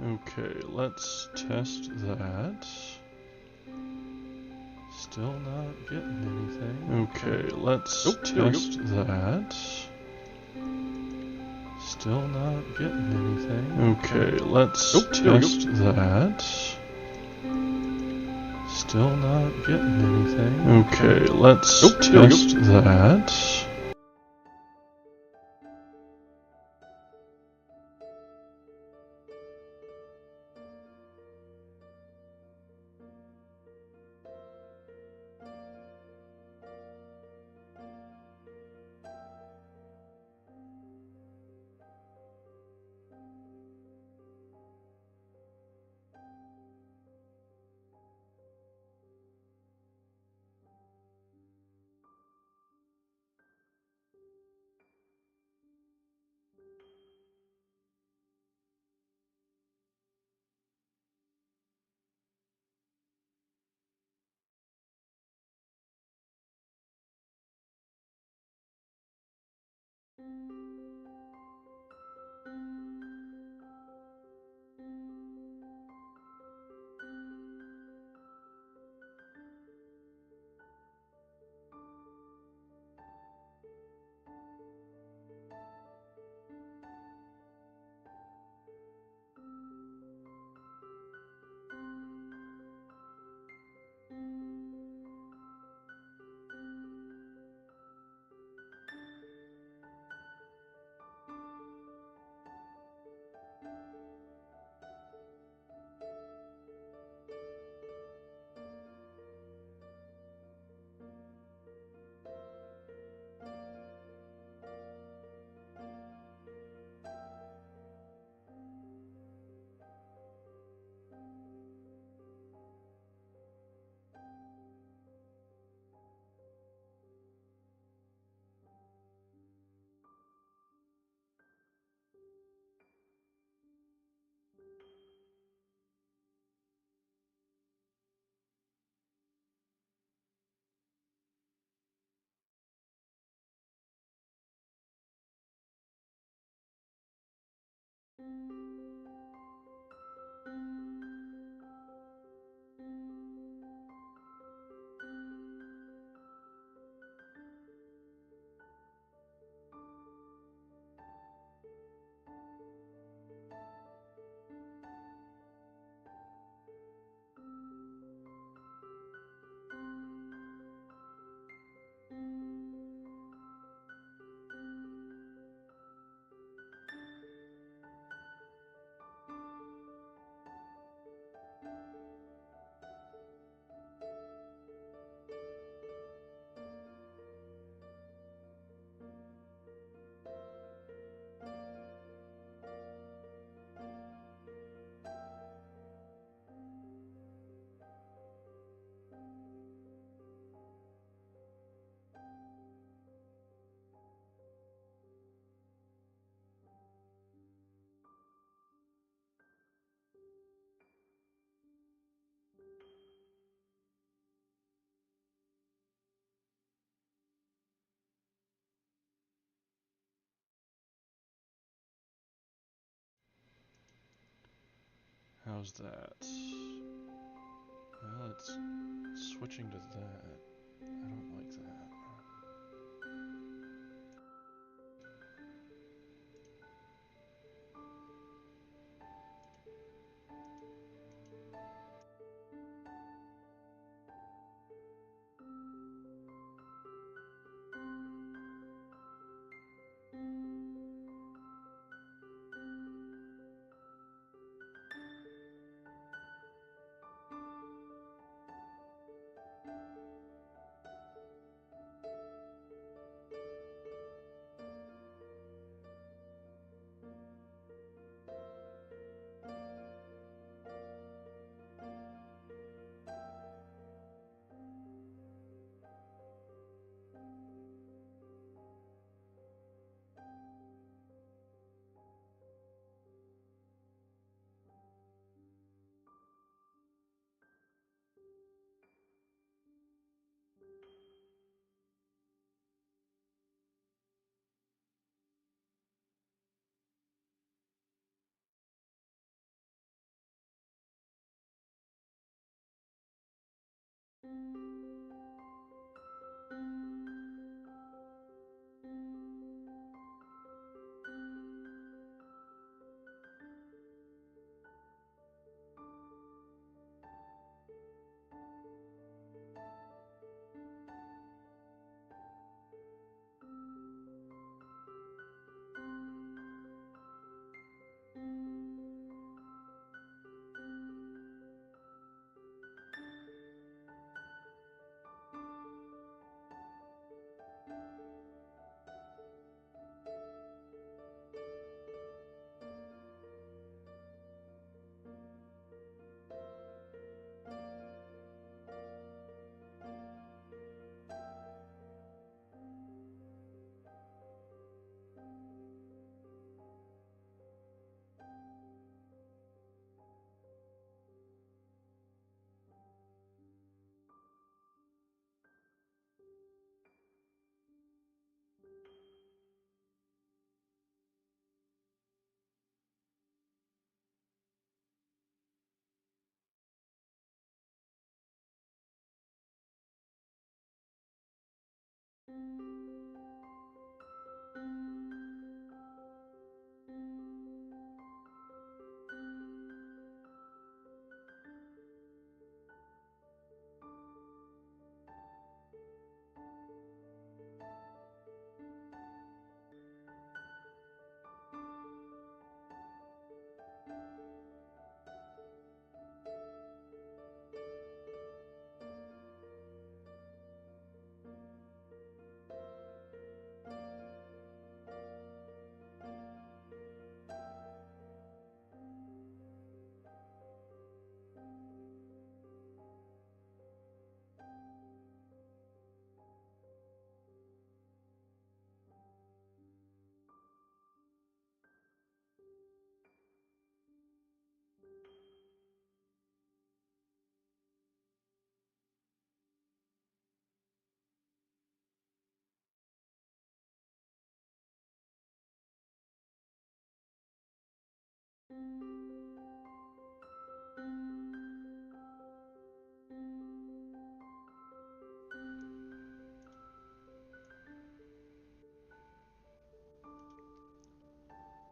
Okay, let's test that. Still not getting anything. Okay, let's test that. Still not getting anything. Okay, let's test that. Still not getting anything. Okay, let's test that. How's that? Well, it's switching to that. I don't like that.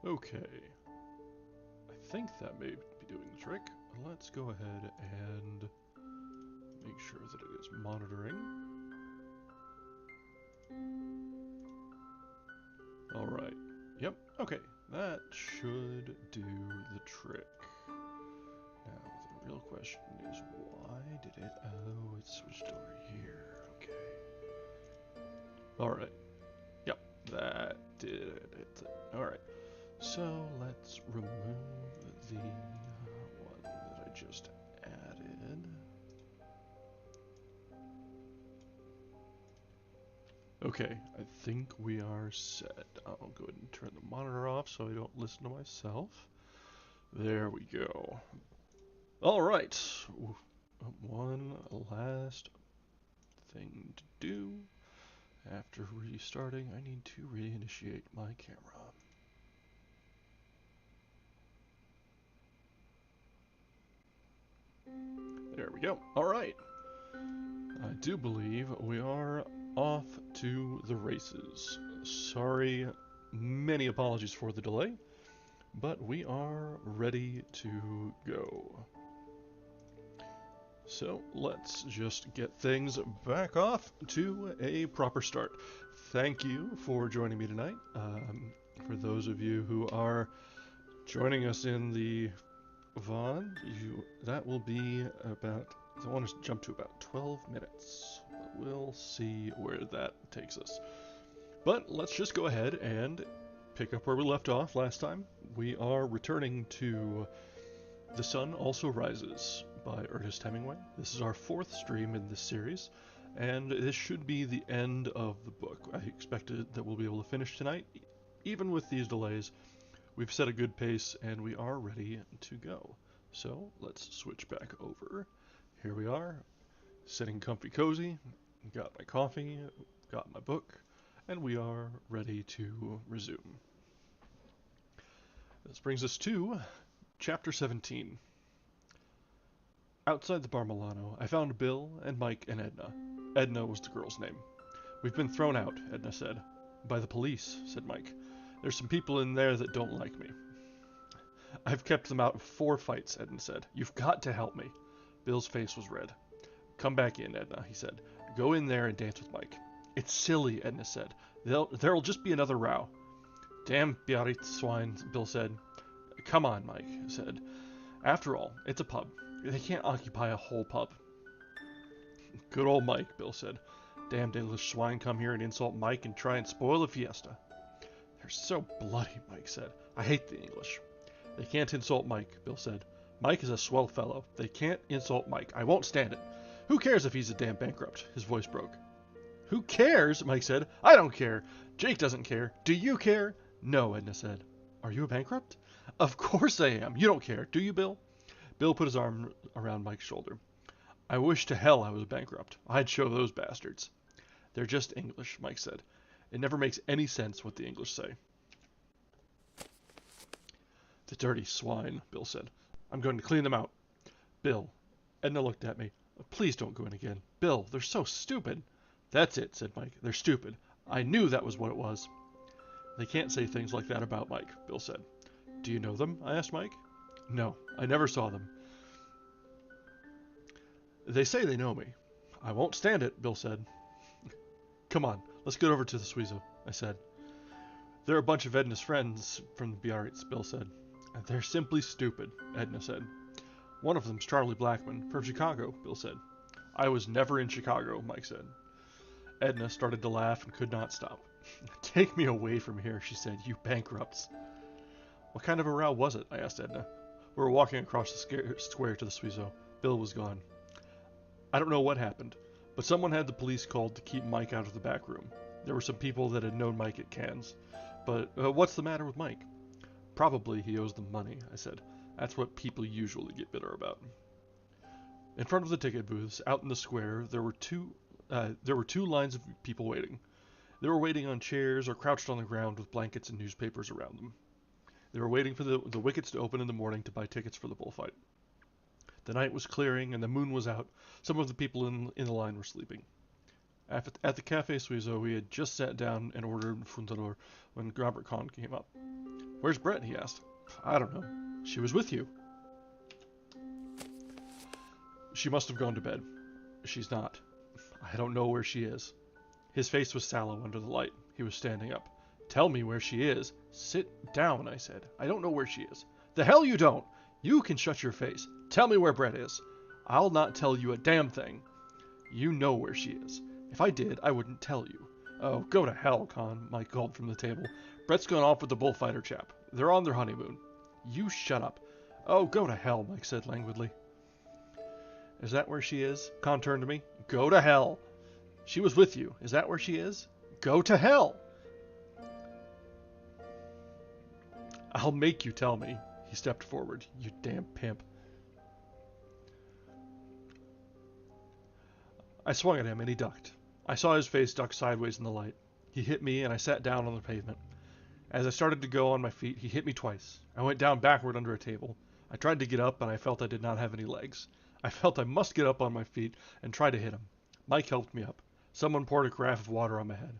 Okay, I think that may be doing the trick. Let's go ahead and make sure that it is monitoring. Alright, yep, okay, that should do the trick. Now, the real question is, why did it... Oh, it switched over here, okay. Alright, yep, that did it. Alright. So let's remove the one that I just added. Okay, I think we are set. I'll go ahead and turn the monitor off so I don't listen to myself. There we go. Alright, one last thing to do. After restarting, I need to reinitiate my camera. There we go. Alright. I do believe we are off to the races. Sorry, many apologies for the delay, but we are ready to go. So let's just get things back off to a proper start. Thank you for joining me tonight. For those of you who are joining us in the VOD, that will be about, I want to jump to about 12 minutes. We'll see where that takes us. But let's just go ahead and pick up where we left off last time. We are returning to The Sun Also Rises by Ernest Hemingway. This is our 4th stream in this series, and this should be the end of the book. I expect that we'll be able to finish tonight. Even with these delays, we've set a good pace and we are ready to go. So let's switch back over. Here we are, sitting comfy cozy, got my coffee, got my book, and we are ready to resume. This brings us to Chapter 17. Outside the Bar Milano, I found Bill and Mike and Edna. Edna was the girl's name. We've been thrown out, Edna said. By the police, said Mike. There's some people in there that don't like me. I've kept them out of 4 fights, Edna said. You've got to help me. Bill's face was red. Come back in, Edna, he said. Go in there and dance with Mike. It's silly, Edna said. There'll just be another row. Damn Biarritz swine, Bill said. Come on, Mike said. After all, it's a pub. They can't occupy a whole pub. Good old Mike, Bill said. Damned English swine come here and insult Mike and try and spoil the fiesta. They're so bloody, Mike said. I hate the English. They can't insult Mike, Bill said. Mike is a swell fellow. They can't insult Mike. I won't stand it. Who cares if he's a damn bankrupt? His voice broke. Who cares? Mike said. I don't care. Jake doesn't care. Do you care? No, Edna said. Are you a bankrupt? Of course I am. You don't care, do you, Bill? Bill put his arm around Mike's shoulder. I wish to hell I was bankrupt. I'd show those bastards. They're just English, Mike said. It never makes any sense what the English say. The dirty swine, Bill said. I'm going to clean them out. Bill. Edna looked at me. Please don't go in again. Bill, they're so stupid. That's it, said Mike. They're stupid. I knew that was what it was. They can't say things like that about Mike, Bill said. Do you know them? I asked Mike. No, I never saw them. They say they know me. I won't stand it, Bill said. Come on, let's get over to the Suizo, I said. They're a bunch of Edna's friends from Biarritz, Bill said. They're simply stupid, Edna said. One of them's Charlie Blackman, from Chicago, Bill said. I was never in Chicago, Mike said. Edna started to laugh and could not stop. Take me away from here, she said, you bankrupts. What kind of a row was it? I asked Edna. We were walking across the square to the Suizo. Bill was gone. I don't know what happened, but someone had the police called to keep Mike out of the back room. There were some people that had known Mike at Cannes. But what's the matter with Mike? Probably he owes them money, I said. That's what people usually get bitter about. In front of the ticket booths, out in the square, there were two lines of people waiting. They were waiting on chairs or crouched on the ground with blankets and newspapers around them. They were waiting for the wickets to open in the morning to buy tickets for the bullfight. The night was clearing and the moon was out. Some of the people in the line were sleeping. At the Café Suizo, we had just sat down and ordered Fundador when Robert Kahn came up. Where's Brett? He asked. I don't know. She was with you. She must have gone to bed. She's not. I don't know where she is. His face was sallow under the light. He was standing up. Tell me where she is. Sit down, I said. I don't know where she is. The hell you don't! You can shut your face. Tell me where Brett is. I'll not tell you a damn thing. You know where she is. If I did, I wouldn't tell you. Oh, go to hell, Con, Mike called from the table. Brett's gone off with the bullfighter chap. They're on their honeymoon. You shut up. Oh, go to hell, Mike said languidly. Is that where she is? Con turned to me. Go to hell. She was with you. Is that where she is? Go to hell. I'll make you tell me. He stepped forward. You damn pimp. I swung at him and he ducked. I saw his face duck sideways in the light. He hit me and I sat down on the pavement. As I started to go on my feet, he hit me twice. I went down backward under a table. I tried to get up and I felt I did not have any legs. I felt I must get up on my feet and try to hit him. Mike helped me up. Someone poured a carafe of water on my head.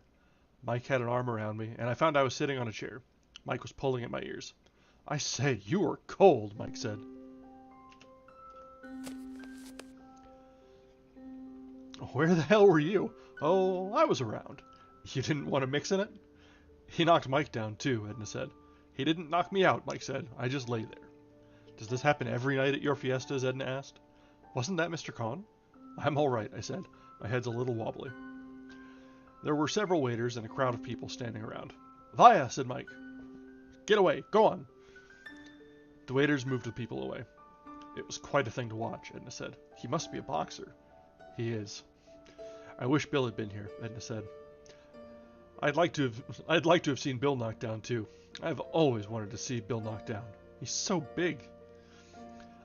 Mike had an arm around me and I found I was sitting on a chair. Mike was pulling at my ears. I say, you are cold, Mike said. Where the hell were you? Oh, I was around. You didn't want to mix in it? He knocked Mike down too, Edna said. He didn't knock me out, Mike said. I just lay there. Does this happen every night at your fiestas? Edna asked. Wasn't that Mr. Kahn? I'm all right, I said. My head's a little wobbly. There were several waiters and a crowd of people standing around. Vaya, said Mike. Get away, go on. The waiters moved the people away. It was quite a thing to watch, Edna said. He must be a boxer. He is. I wish Bill had been here, Edna said. I'd like to have seen Bill knocked down too. I've always wanted to see Bill knocked down. He's so big.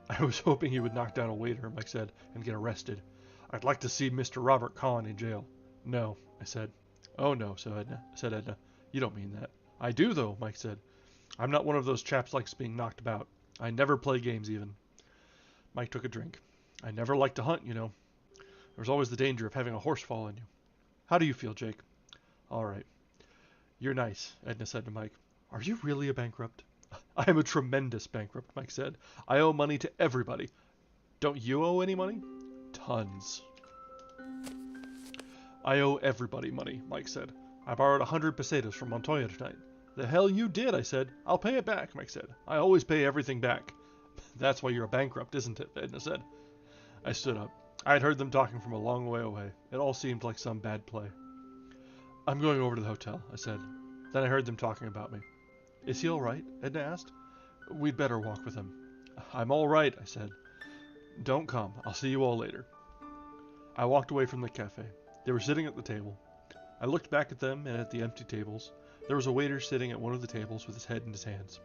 I was hoping he would knock down a waiter, Mike said, and get arrested. I'd like to see Mr. Robert Kahn in jail. No, I said. Oh no, said Edna. You don't mean that. I do though, Mike said. I'm not one of those chaps likes being knocked about. I never play games even. Mike took a drink. I never liked to hunt, you know. There was always the danger of having a horse fall on you. How do you feel, Jake? All right. You're nice, Edna said to Mike. Are you really a bankrupt? I am a tremendous bankrupt, Mike said. I owe money to everybody. Don't you owe any money? Tons. I owe everybody money, Mike said. I borrowed 100 pesetas from Montoya tonight. The hell you did, I said. I'll pay it back, Mike said. I always pay everything back. That's why you're a bankrupt, isn't it? Edna said. I stood up. I had heard them talking from a long way away. It all seemed like some bad play. I'm going over to the hotel, I said. Then I heard them talking about me. Is he all right? Edna asked. We'd better walk with him. I'm all right, I said. Don't come. I'll see you all later. I walked away from the cafe. They were sitting at the table. I looked back at them and at the empty tables. There was a waiter sitting at one of the tables with his head in his hands.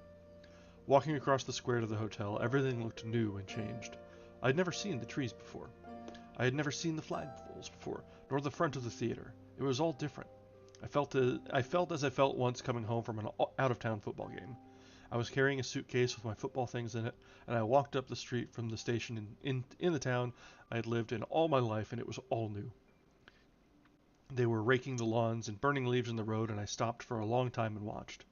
Walking across the square to the hotel, everything looked new and changed. I had never seen the trees before. I had never seen the flagpoles before, nor the front of the theater. It was all different. I felt as I felt once coming home from an out-of-town football game. I was carrying a suitcase with my football things in it, and I walked up the street from the station in the town I had lived in all my life, and it was all new. They were raking the lawns and burning leaves in the road, and I stopped for a long time and watched.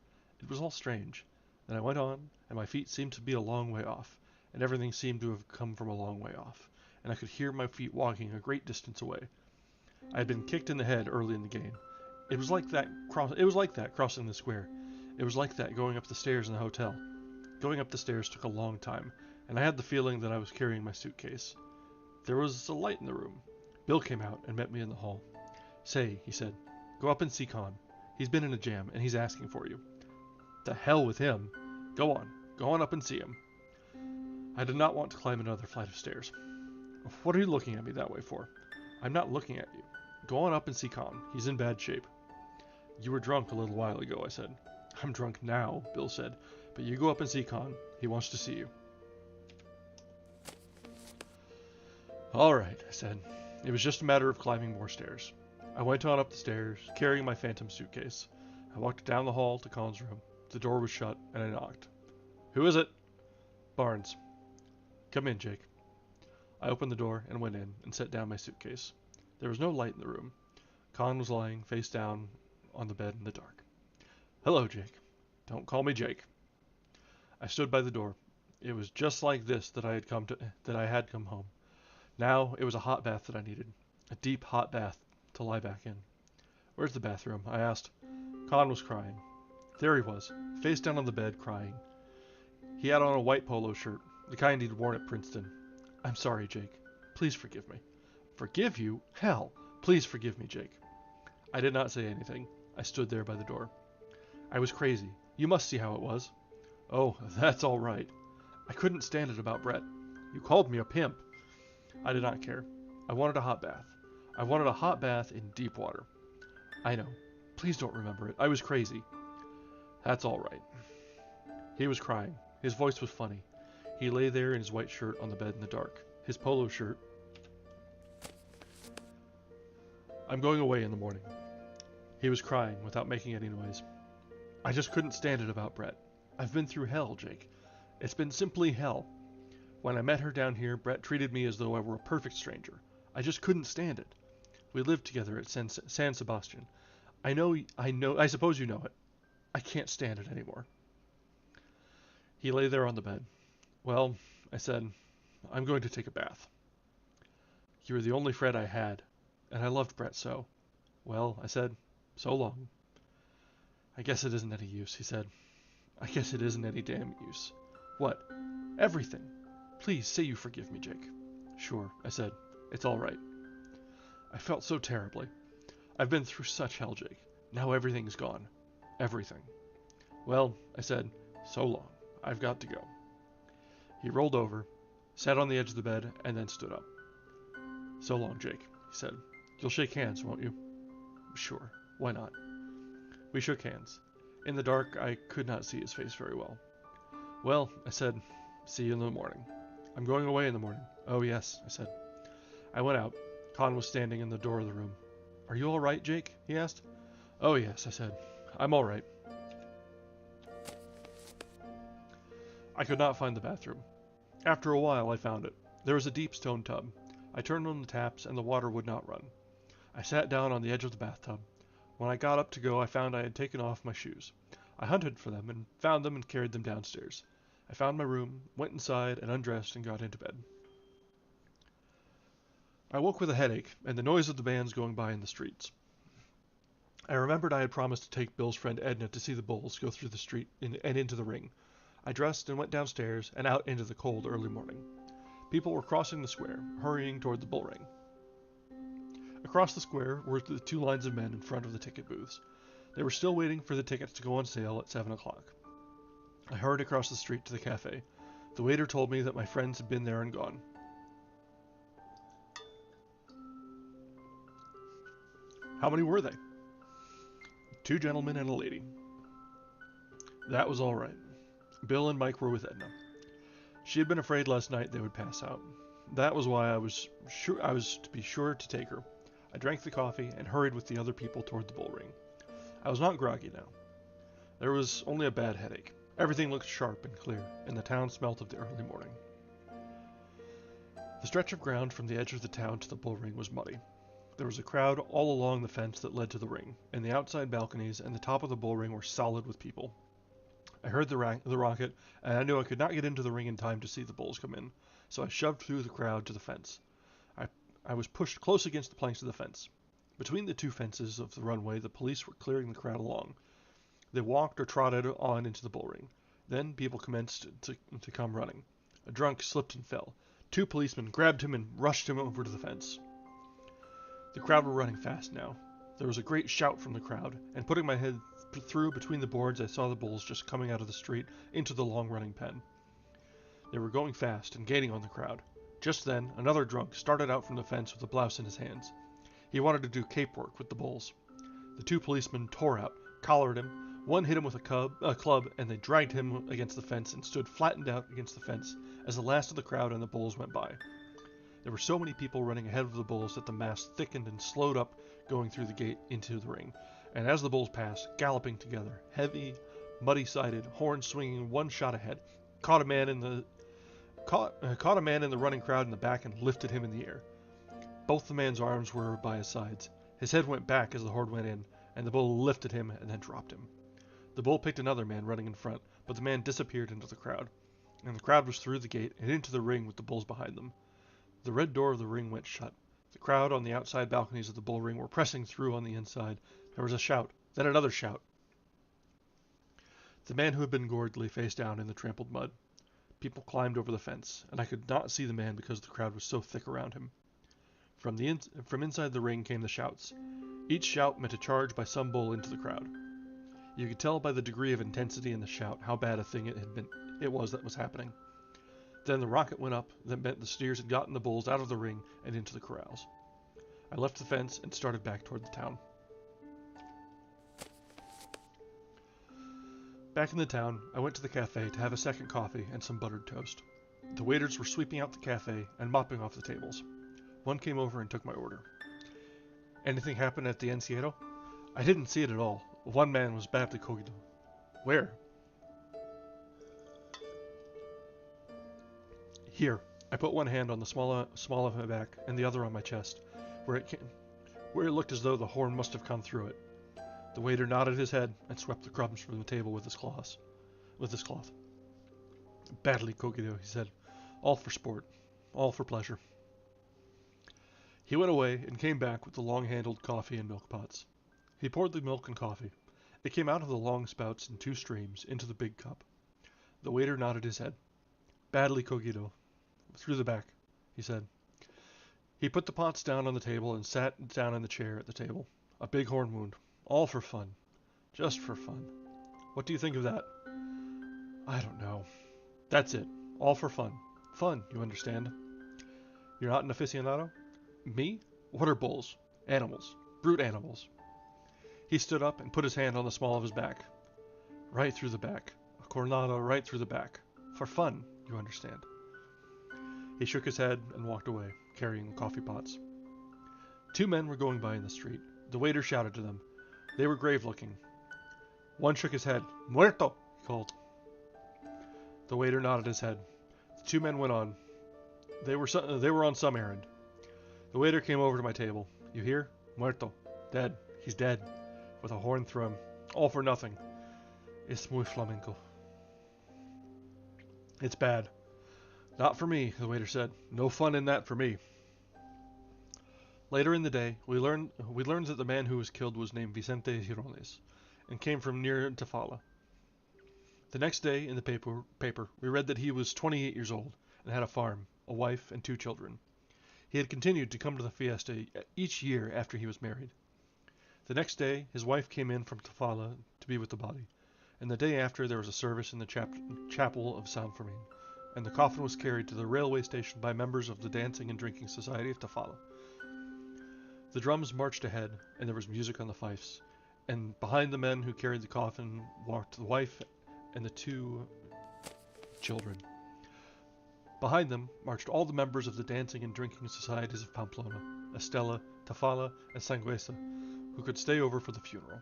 It was all strange. Then I went on, and my feet seemed to be a long way off, and everything seemed to have come from a long way off, and I could hear my feet walking a great distance away. I had been kicked in the head early in the game. It was like that crossing the square. It was like that going up the stairs in the hotel. Going up the stairs took a long time, and I had the feeling that I was carrying my suitcase. There was a light in the room. Bill came out and met me in the hall. Say, he said, go up and see Con. He's been in a jam, and he's asking for you. The hell with him. Go on up and see him. I did not want to climb another flight of stairs. What are you looking at me that way for? I'm not looking at you. Go on up and see Con. He's in bad shape. You were drunk a little while ago, I said. I'm drunk now, Bill said, but you go up and see Con. He wants to see you. All right, I said. It was just a matter of climbing more stairs. I went on up the stairs, carrying my phantom suitcase. I walked down the hall to Con's room. The door was shut, and I knocked. Who is it? Barnes. Come in, Jake. I opened the door and went in and set down my suitcase. There was no light in the room. Con was lying face down on the bed in the dark. Hello, Jake. Don't call me Jake. I stood by the door. It was just like this that I had come home. Now it was a hot bath that I needed. A deep, hot bath to lie back in. Where's the bathroom? I asked. Con was crying. There he was, face down on the bed, crying. He had on a white polo shirt, the kind he'd worn at Princeton. I'm sorry, Jake. Please forgive me. Forgive you? Hell! Please forgive me, Jake. I did not say anything. I stood there by the door. I was crazy. You must see how it was. Oh, that's all right. I couldn't stand it about Brett. You called me a pimp. I did not care. I wanted a hot bath. I wanted a hot bath in deep water. I know. Please don't remember it. I was crazy. That's all right. He was crying. His voice was funny. He lay there in his white shirt on the bed in the dark. His polo shirt. I'm going away in the morning. He was crying without making any noise. I just couldn't stand it about Brett. I've been through hell, Jake. It's been simply hell. When I met her down here, Brett treated me as though I were a perfect stranger. I just couldn't stand it. We lived together at San Sebastian. I suppose you know it. I can't stand it anymore. He lay there on the bed. Well, I said, I'm going to take a bath. You were the only friend I had, and I loved Brett so. Well, I said, so long. I guess it isn't any use, he said. I guess it isn't any damn use. What? Everything. Please say you forgive me, Jake. Sure, I said. It's all right. I felt so terribly. I've been through such hell, Jake. Now everything's gone. Everything. Well, I said, so long. I've got to go. He rolled over, sat on the edge of the bed, and then stood up. So long, Jake, he said. You'll shake hands, won't you? Sure. Why not? We shook hands. In the dark, I could not see his face very well. Well, I said, see you in the morning. I'm going away in the morning. Oh, yes, I said. I went out. Con was standing in the door of the room. Are you all right, Jake? He asked. Oh, yes, I said. I'm all right. I could not find the bathroom. After a while, I found it. There was a deep stone tub. I turned on the taps, and the water would not run. I sat down on the edge of the bathtub. When I got up to go, I found I had taken off my shoes. I hunted for them, and found them and carried them downstairs. I found my room, went inside, and undressed and got into bed. I woke with a headache, and the noise of the bands going by in the streets. I remembered I had promised to take Bill's friend Edna to see the bulls go through the street and into the ring. I dressed and went downstairs and out into the cold early morning. People were crossing the square, hurrying toward the bull ring. Across the square were the two lines of men in front of the ticket booths. They were still waiting for the tickets to go on sale at 7 o'clock. I hurried across the street to the cafe. The waiter told me that my friends had been there and gone. How many were they? 2 gentlemen and a lady. That was all right. Bill and Mike were with Edna. She had been afraid last night they would pass out. That was why I was to be sure to take her. I drank the coffee and hurried with the other people toward the bull ring. I was not groggy now. There was only a bad headache. Everything looked sharp and clear, and the town smelt of the early morning. The stretch of ground from the edge of the town to the bull ring was muddy. There was a crowd all along the fence that led to the ring, and the outside balconies and the top of the bull ring were solid with people. I heard the rocket, and I knew I could not get into the ring in time to see the bulls come in, so I shoved through the crowd to the fence. I was pushed close against the planks of the fence. Between the two fences of the runway, the police were clearing the crowd along. They walked or trotted on into the bull ring. Then people commenced to come running. A drunk slipped and fell. 2 policemen grabbed him and rushed him over to the fence. The crowd were running fast now. There was a great shout from the crowd, and putting my head through between the boards, I saw the bulls just coming out of the street into the long-running pen. They were going fast and gaining on the crowd. Just then, another drunk started out from the fence with a blouse in his hands. He wanted to do cape work with the bulls. The 2 policemen tore out, collared him. One hit him with a club, and they dragged him against the fence and stood flattened out against the fence as the last of the crowd and the bulls went by. There were so many people running ahead of the bulls that the mass thickened and slowed up going through the gate into the ring, and as the bulls passed, galloping together, heavy, muddy-sided, horns swinging one shot ahead, caught a man in the running crowd in the back and lifted him in the air. Both the man's arms were by his sides. His head went back as the horde went in, and the bull lifted him and then dropped him. The bull picked another man running in front, but the man disappeared into the crowd, and the crowd was through the gate and into the ring with the bulls behind them. The red door of the ring went shut. The crowd on the outside balconies of the bull ring were pressing through on the inside. There was a shout, then another shout. The man who had been gored lay face down in the trampled mud. People climbed over the fence, and I could not see the man because the crowd was so thick around him. From inside the ring came the shouts. Each shout meant a charge by some bull into the crowd. You could tell by the degree of intensity in the shout how bad a thing it was that was happening. Then the rocket went up that meant the steers had gotten the bulls out of the ring and into the corrals. I left the fence and started back toward the town. Back in the town, I went to the cafe to have a second coffee and some buttered toast. The waiters were sweeping out the cafe and mopping off the tables. One came over and took my order. Anything happen at the Encierro? I didn't see it at all. One man was badly cogido. Where? Here. I put one hand on the small of my back and the other on my chest, where it looked as though the horn must have come through it. The waiter nodded his head and swept the crumbs from the table with his cloth. Badly cogido, he said. All for sport. All for pleasure. He went away and came back with the long-handled coffee and milk pots. He poured the milk and coffee. It came out of the long spouts in 2 streams into the big cup. The waiter nodded his head. Badly cogido. Through the back, he said. He put the pots down on the table and sat down in the chair at the table. A big horn wound. All for fun. Just for fun. What do you think of that? I don't know. That's it. All for fun. Fun, you understand. You're not an aficionado? Me? What are bulls? Animals. Brute animals. He stood up and put his hand on the small of his back. Right through the back. A cornado right through the back. For fun, you understand. He shook his head and walked away, carrying the coffee pots. 2 men were going by in the street. The waiter shouted to them. They were grave-looking. One shook his head. Muerto, he called. The waiter nodded his head. The 2 men went on. They were on some errand. The waiter came over to my table. You hear? Muerto. Dead. He's dead. With a horn through him. All for nothing. Es muy flamenco. It's bad. Not for me, the waiter said. No fun in that for me. Later in the day, we learned that the man who was killed was named Vicente Girones and came from near Tafalla. The next day, in the paper, we read that he was 28 years old and had a farm, a wife, and 2 children. He had continued to come to the fiesta each year after he was married. The next day, his wife came in from Tafalla to be with the body, and the day after there was a service in the chapel of San Fermin, and the coffin was carried to the railway station by members of the Dancing and Drinking Society of Tafalla. The drums marched ahead, and there was music on the fifes, and behind the men who carried the coffin walked the wife and the 2 children. Behind them marched all the members of the Dancing and Drinking Societies of Pamplona, Estella, Tafalla, and Sangüesa, who could stay over for the funeral.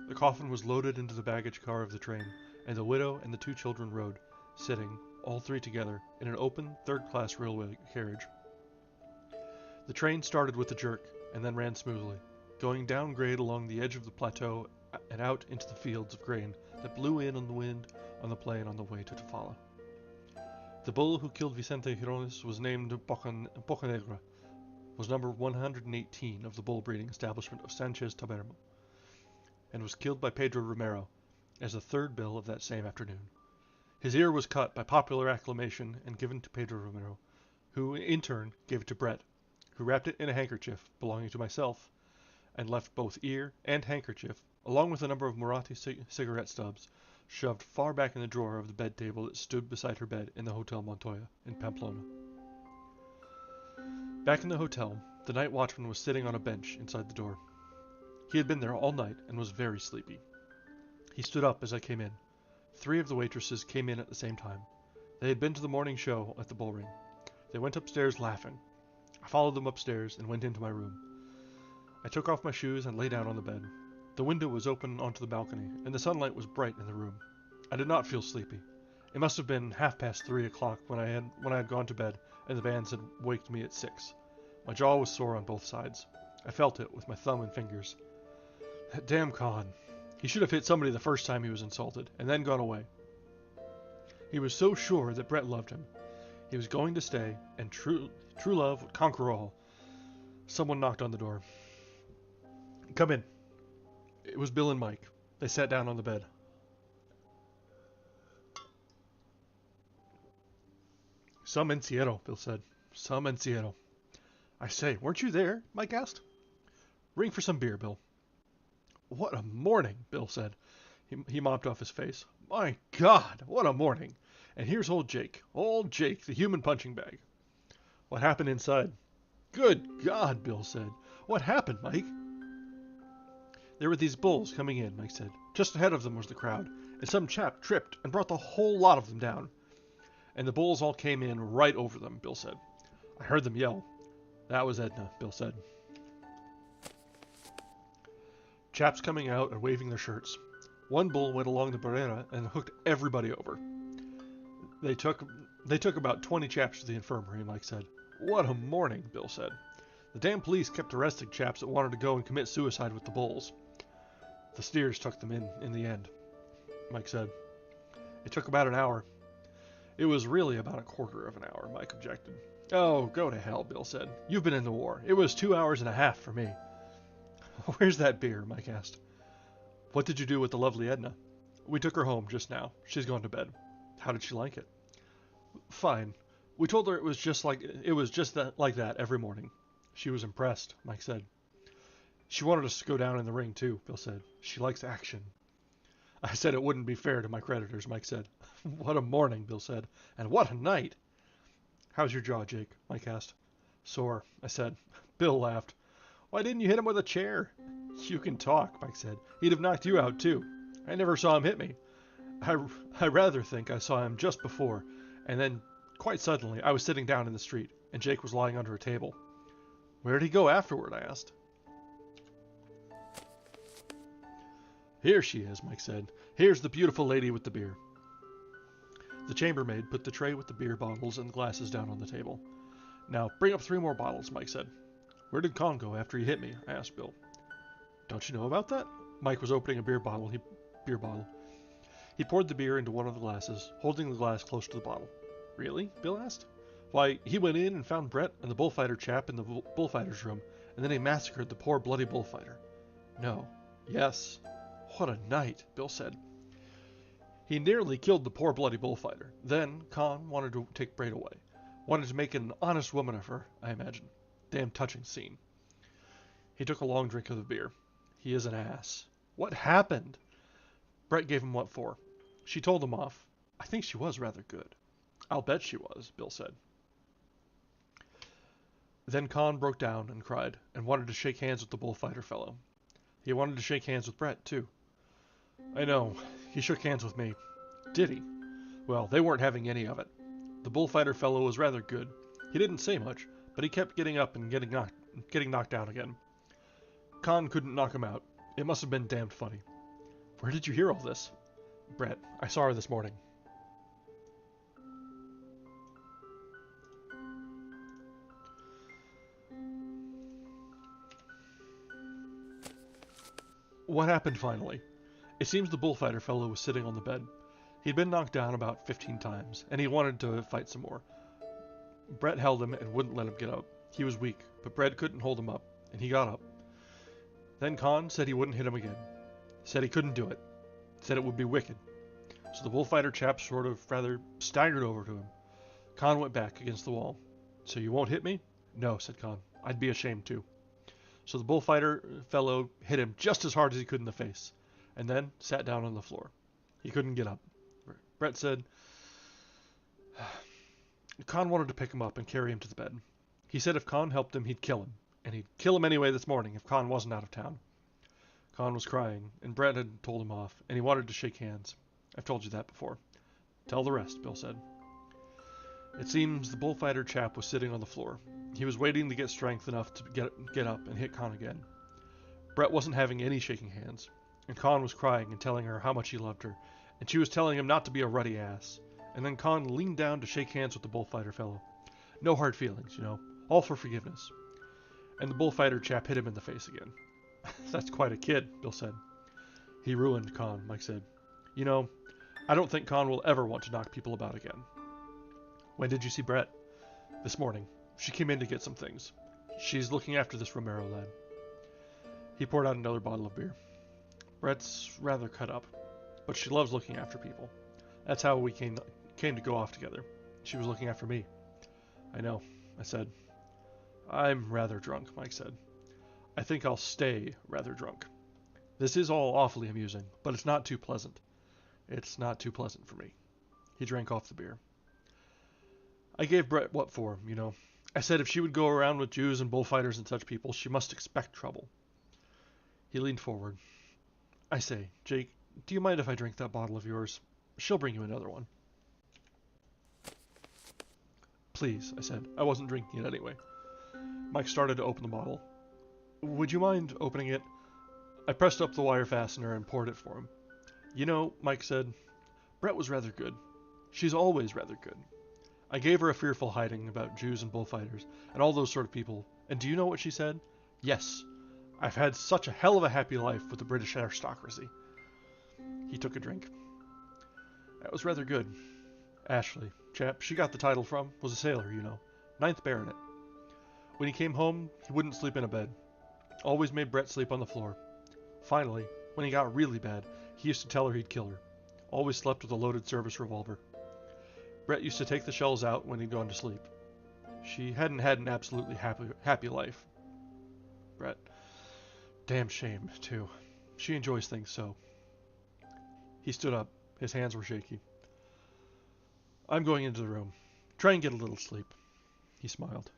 The coffin was loaded into the baggage car of the train, and the widow and the 2 children rode, sitting, all 3 together, in an open, third-class railway carriage. The train started with a jerk, and then ran smoothly, going down grade along the edge of the plateau and out into the fields of grain that blew in on the wind on the plain on the way to Tafalla. The bull who killed Vicente Girones was named Bocanegra, was number 118 of the bull breeding establishment of Sanchez Tabermo, and was killed by Pedro Romero as the 3rd bill of that same afternoon. His ear was cut by popular acclamation and given to Pedro Romero, who in turn gave it to Brett, who wrapped it in a handkerchief belonging to myself, and left both ear and handkerchief, along with a number of Moratti cigarette stubs, shoved far back in the drawer of the bed table that stood beside her bed in the Hotel Montoya in Pamplona. Back in the hotel, the night watchman was sitting on a bench inside the door. He had been there all night and was very sleepy. He stood up as I came in. 3 of the waitresses came in at the same time. They had been to the morning show at the Bullring. They went upstairs laughing. I followed them upstairs and went into my room. I took off my shoes and lay down on the bed. The window was open onto the balcony, and the sunlight was bright in the room. I did not feel sleepy. It must have been 3:30 o'clock when I had gone to bed, and the bands had waked me at 6. My jaw was sore on both sides. I felt it with my thumb and fingers. That damn Khan. He should have hit somebody the first time he was insulted, and then gone away. He was so sure that Brett loved him. He was going to stay, and true love would conquer all. Someone knocked on the door. Come in. It was Bill and Mike. They sat down on the bed. Some encierro, Bill said. Some encierro. I say, weren't you there? Mike asked. Ring for some beer, Bill. What a morning, Bill said. He mopped off his face. My God, what a morning. And here's old Jake, the human punching bag. What happened inside? Good God, Bill said. What happened, Mike? There were these bulls coming in, Mike said. Just ahead of them was the crowd, and some chap tripped and brought the whole lot of them down. And the bulls all came in right over them, Bill said. I heard them yell. That was Edna, Bill said. Chaps coming out and waving their shirts. One bull went along the barrera and hooked everybody over. They took about 20 chaps to the infirmary, Mike said. What a morning, Bill said. The damn police kept arresting chaps that wanted to go and commit suicide with the bulls. The steers took them in the end, Mike said. It took about an hour. It was really about a quarter of an hour, Mike objected. Oh, go to hell, Bill said. You've been in the war. It was 2 hours and a half for me. Where's that beer? Mike asked. What did you do with the lovely Edna? We took her home just now. She's gone to bed. How did she like it? Fine. We told her it was just like that every morning. She was impressed, Mike said. She wanted us to go down in the ring too, Bill said. She likes action. I said it wouldn't be fair to my creditors, Mike said. What a morning, Bill said. And what a night. How's your jaw, Jake? Mike asked. Sore, I said. Bill laughed. Why didn't you hit him with a chair? You can talk, Mike said. He'd have knocked you out too. I never saw him hit me. I rather think I saw him just before, and then, quite suddenly, I was sitting down in the street, and Jake was lying under a table. Where did he go afterward? I asked. Here she is, Mike said. Here's the beautiful lady with the beer. The chambermaid put the tray with the beer bottles and glasses down on the table. Now, bring up 3 more bottles, Mike said. Where did Con go after he hit me? I asked Bill. Don't you know about that? Mike was opening a beer bottle. He poured the beer into one of the glasses, holding the glass close to the bottle. Really? Bill asked. Why, he went in and found Brett and the bullfighter chap in the bullfighter's room, and then he massacred the poor bloody bullfighter. No. Yes. What a night, Bill said. He nearly killed the poor bloody bullfighter. Then, Con wanted to take Brett away. Wanted to make an honest woman of her, I imagine. Damn touching scene. He took a long drink of the beer. He is an ass. What happened? Brett gave him what for. She told him off. I think she was rather good. I'll bet she was, Bill said. Then Con broke down and cried, and wanted to shake hands with the bullfighter fellow. He wanted to shake hands with Brett, too. I know. He shook hands with me. Did he? Well, they weren't having any of it. The bullfighter fellow was rather good. He didn't say much, but he kept getting up and getting knocked down again. Con couldn't knock him out. It must have been damned funny. Where did you hear all this? Brett, I saw her this morning. What happened finally? It seems the bullfighter fellow was sitting on the bed. He'd been knocked down about 15 times, and he wanted to fight some more. Brett held him and wouldn't let him get up. He was weak, but Brett couldn't hold him up, and he got up. Then Con said he wouldn't hit him again. Said he couldn't do it. Said it would be wicked. So the bullfighter chap sort of rather staggered over to him. Con went back against the wall. So you won't hit me? No, said Con. I'd be ashamed to. So the bullfighter fellow hit him just as hard as he could in the face, and then sat down on the floor. He couldn't get up. Brett said, Con wanted to pick him up and carry him to the bed. He said if Con helped him, he'd kill him, and he'd kill him anyway this morning if Con wasn't out of town. Con was crying, and Brett had told him off, and he wanted to shake hands. I've told you that before. Tell the rest, Bill said. It seems the bullfighter chap was sitting on the floor. He was waiting to get strength enough to get up and hit Con again. Brett wasn't having any shaking hands, and Con was crying and telling her how much he loved her, and she was telling him not to be a ruddy ass. And then Con leaned down to shake hands with the bullfighter fellow. No hard feelings, you know, all for forgiveness. And the bullfighter chap hit him in the face again. That's quite a kid, Bill said. He ruined Con, Mike said. You know, I don't think Con will ever want to knock people about again. When did you see Brett? This morning. She came in to get some things. She's looking after this Romero lad. He poured out another bottle of beer. Brett's rather cut up, but she loves looking after people. That's how we came to go off together. She was looking after me. I know, I said. I'm rather drunk, Mike said. I think I'll stay rather drunk. This is all awfully amusing, but it's not too pleasant. It's not too pleasant for me. He drank off the beer. I gave Brett what for, you know. I said if she would go around with Jews and bullfighters and such people, she must expect trouble. He leaned forward. I say, Jake, do you mind if I drink that bottle of yours? She'll bring you another one. Please, I said. I wasn't drinking it anyway. Mike started to open the bottle. Would you mind opening it? I pressed up the wire fastener and poured it for him. You know, Mike said, Brett was rather good. She's always rather good. I gave her a fearful hiding about Jews and bullfighters and all those sort of people, and do you know what she said? Yes, I've had such a hell of a happy life with the British aristocracy. He took a drink. That was rather good. Ashley, chap she got the title from, was a sailor, you know, 9th Baronet. When he came home, he wouldn't sleep in a bed. Always made Brett sleep on the floor. Finally, when he got really bad, he used to tell her he'd kill her. Always slept with a loaded service revolver. Brett used to take the shells out when he'd gone to sleep. She hadn't had an absolutely happy life. Brett. Damn shame, too. She enjoys things so. He stood up. His hands were shaky. I'm going into the room. Try and get a little sleep. He smiled.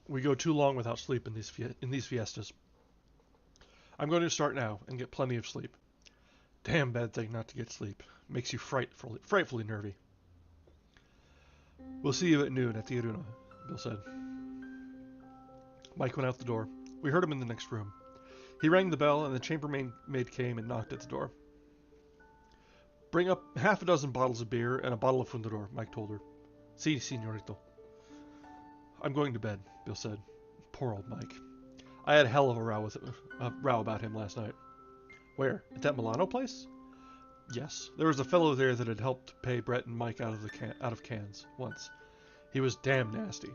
We go too long without sleep in these fiestas. I'm going to start now and get plenty of sleep. Damn bad thing not to get sleep. Makes you frightfully nervy. We'll see you at noon at the Aruna, Bill said. Mike went out the door. We heard him in the next room. He rang the bell and the chambermaid came and knocked at the door. Bring up half a dozen bottles of beer and a bottle of Fundador, Mike told her. Si, senorito. I'm going to bed, Bill said. Poor old Mike. I had a hell of a row about him last night. Where? At that Milano place? Yes. There was a fellow there that had helped pay Brett and Mike out of cans once. He was damn nasty.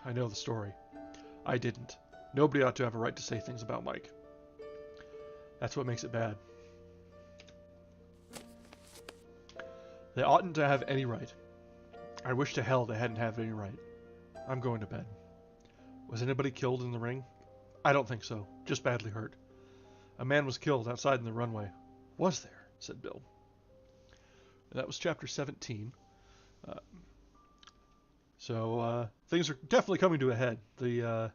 I know the story. I didn't. Nobody ought to have a right to say things about Mike. That's what makes it bad. They oughtn't to have any right. I wish to hell they hadn't have any right. I'm going to bed. Was anybody killed in the ring? I don't think so. Just badly hurt. A man was killed outside in the runway. Was there? Said Bill. And that was chapter 17. So things are definitely coming to a head. The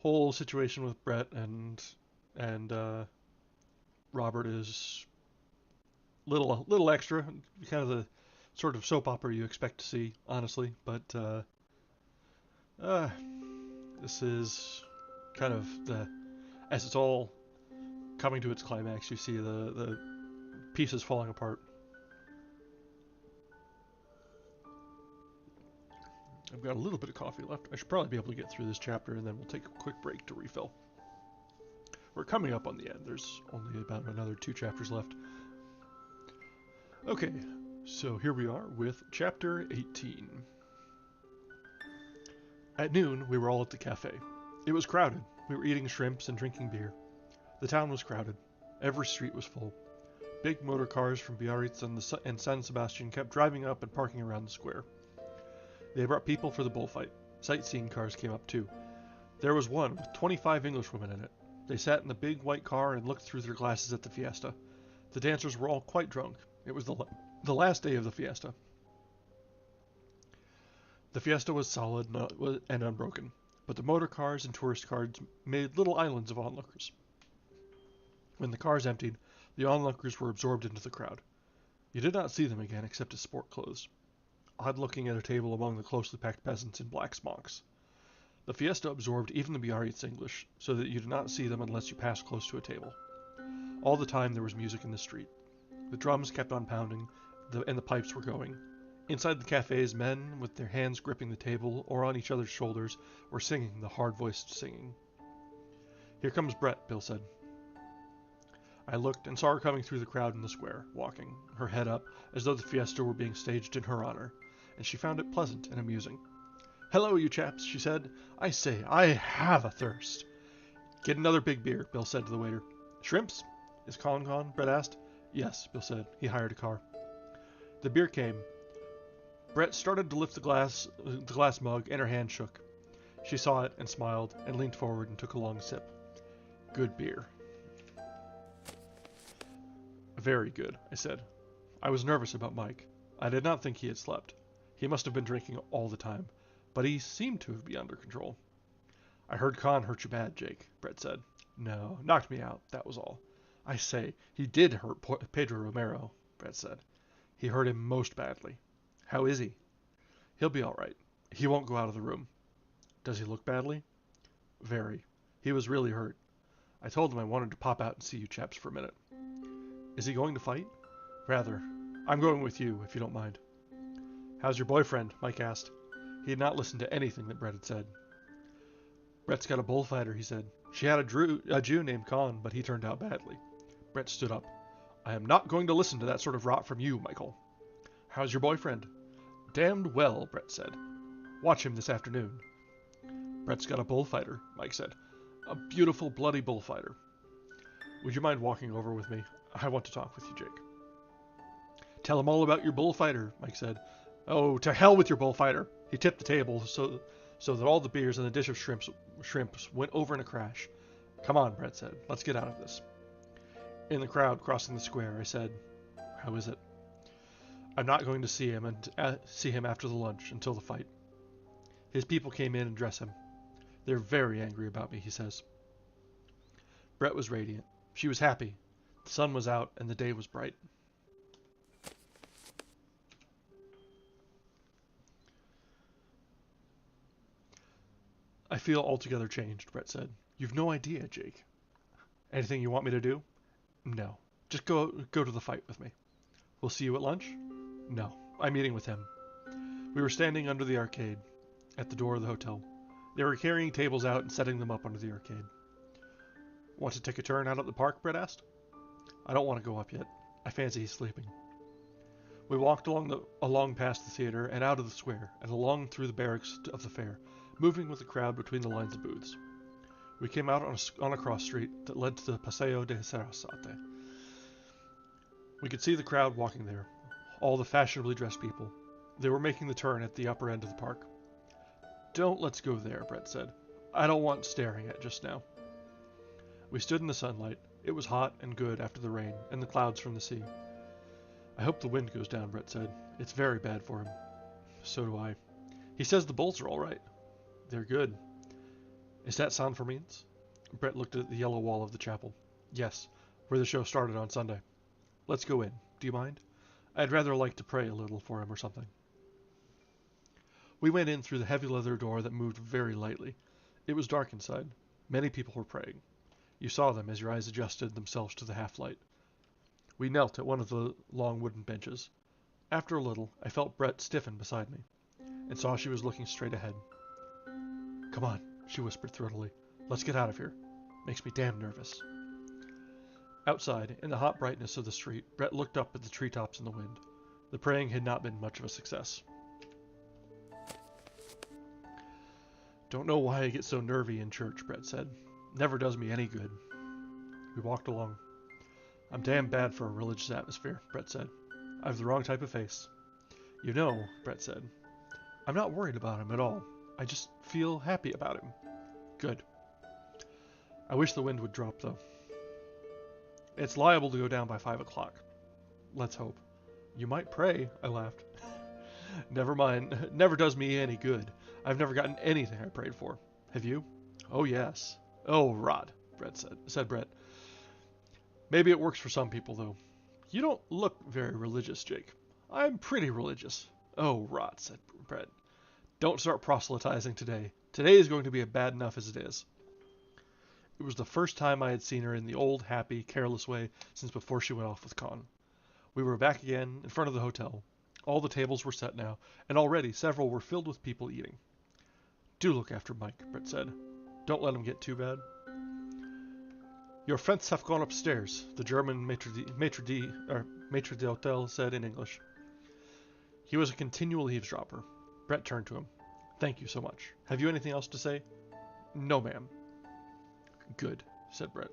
whole situation with Brett and Robert is little extra, kind of the sort of soap opera you expect to see, honestly. But this is kind of as it's all coming to its climax, you see the pieces falling apart. I've got a little bit of coffee left. I should probably be able to get through this chapter, and then we'll take a quick break to refill. We're coming up on the end. There's only about another 2 chapters left. Okay, so here we are with chapter 18. At noon, we were all at the cafe. It was crowded. We were eating shrimps and drinking beer. The town was crowded. Every street was full. Big motor cars from Biarritz and San Sebastian kept driving up and parking around the square. They brought people for the bullfight. Sightseeing cars came up too. There was one with 25 Englishwomen in it. They sat in the big white car and looked through their glasses at the fiesta. The dancers were all quite drunk. It was the last day of the fiesta. The fiesta was solid and unbroken, but the motor cars and tourist cars made little islands of onlookers. When the cars emptied, the onlookers were absorbed into the crowd. You did not see them again except as sport clothes, odd looking at a table among the closely packed peasants in black smocks. The fiesta absorbed even the Biarritz English, so that you did not see them unless you passed close to a table. All the time there was music in the street. The drums kept on pounding, and the pipes were going. Inside the cafes, men, with their hands gripping the table or on each other's shoulders, were singing the hard-voiced singing. Here comes Brett, Bill said. I looked and saw her coming through the crowd in the square, walking, her head up, as though the fiesta were being staged in her honor, and she found it pleasant and amusing. Hello, you chaps, she said. I say, I have a thirst. Get another big beer, Bill said to the waiter. Shrimps? Is Colin gone? Brett asked. Yes, Bill said. He hired a car. The beer came. Brett started to lift the glass mug, and her hand shook. She saw it and smiled and leaned forward and took a long sip. Good beer. Very good, I said. I was nervous about Mike. I did not think he had slept. He must have been drinking all the time, but he seemed to be under control. I heard Con hurt you bad, Jake, Brett said. No, knocked me out, that was all. I say, he did hurt Pedro Romero, Brett said. He hurt him most badly. How is he? He'll be all right. He won't go out of the room. Does he look badly? Very. He was really hurt. I told him I wanted to pop out and see you chaps for a minute. Is he going to fight? Rather. I'm going with you, if you don't mind. How's your boyfriend? Mike asked. He had not listened to anything that Brett had said. Brett's got a bullfighter, he said. She had a Jew named Colin, but he turned out badly. Brett stood up. I am not going to listen to that sort of rot from you, Michael. How's your boyfriend? Damned well, Brett said. Watch him this afternoon. Brett's got a bullfighter, Mike said. A beautiful, bloody bullfighter. Would you mind walking over with me? I want to talk with you, Jake. Tell him all about your bullfighter, Mike said. Oh, to hell with your bullfighter. He tipped the table so that all the beers and the dish of shrimps went over in a crash. Come on, Brett said. Let's get out of this. In the crowd crossing the square, I said, How is it? I'm not going to see him after the lunch until the fight. His people came in and dressed him. They're very angry about me, he says. Brett was radiant. She was happy. The sun was out and the day was bright. I feel altogether changed, Brett said. You've no idea, Jake. Anything you want me to do? No. Just go to the fight with me. We'll see you at lunch? No, I'm meeting with him. We were standing under the arcade, at the door of the hotel. They were carrying tables out and setting them up under the arcade. Want to take a turn out at the park? Brett asked. I don't want to go up yet. I fancy he's sleeping. We walked along past the theater and out of the square, and along through the barracks of the fair, moving with the crowd between the lines of booths. We came out on a cross street that led to the Paseo de Sarasate. We could see the crowd walking there, all the fashionably dressed people. They were making the turn at the upper end of the park. Don't let's go there, Brett said. I don't want staring at just now. We stood in the sunlight. It was hot and good after the rain and the clouds from the sea. I hope the wind goes down, Brett said. It's very bad for him. So do I. He says the bulls are all right. They're good. Is that San Fermin's? Brett looked at the yellow wall of the chapel. Yes, where the show started on Sunday. Let's go in. Do you mind? I'd rather like to pray a little for him or something. We went in through the heavy leather door that moved very lightly. It was dark inside. Many people were praying. You saw them as your eyes adjusted themselves to the half-light. We knelt at one of the long wooden benches. After a little, I felt Brett stiffen beside me, and saw she was looking straight ahead. Come on, she whispered throatily. Let's get out of here. Makes me damn nervous. Outside, in the hot brightness of the street, Brett looked up at the treetops in the wind. The praying had not been much of a success. Don't know why I get so nervy in church, Brett said. Never does me any good. We walked along. I'm damn bad for a religious atmosphere, Brett said. I have the wrong type of face. You know, Brett said, I'm not worried about him at all. I just feel happy about him. Good. I wish the wind would drop, though. It's liable to go down by 5 o'clock. Let's hope. You might pray, I laughed. Never mind. Never does me any good. I've never gotten anything I prayed for. Have you? Oh, yes. Oh, rot, Brett said Brett. Maybe it works for some people, though. You don't look very religious, Jake. I'm pretty religious. Oh, rot, said Brett. Don't start proselytizing today. Today is going to be bad enough as it is. It was the first time I had seen her in the old, happy, careless way since before she went off with Con. We were back again in front of the hotel. All the tables were set now, and already several were filled with people eating. Do look after Mike, Brett said. Don't let him get too bad. Your friends have gone upstairs, the German maitre d'hotel said in English. He was a continual eavesdropper. Brett turned to him. Thank you so much. Have you anything else to say? No, ma'am. Good, said Brett.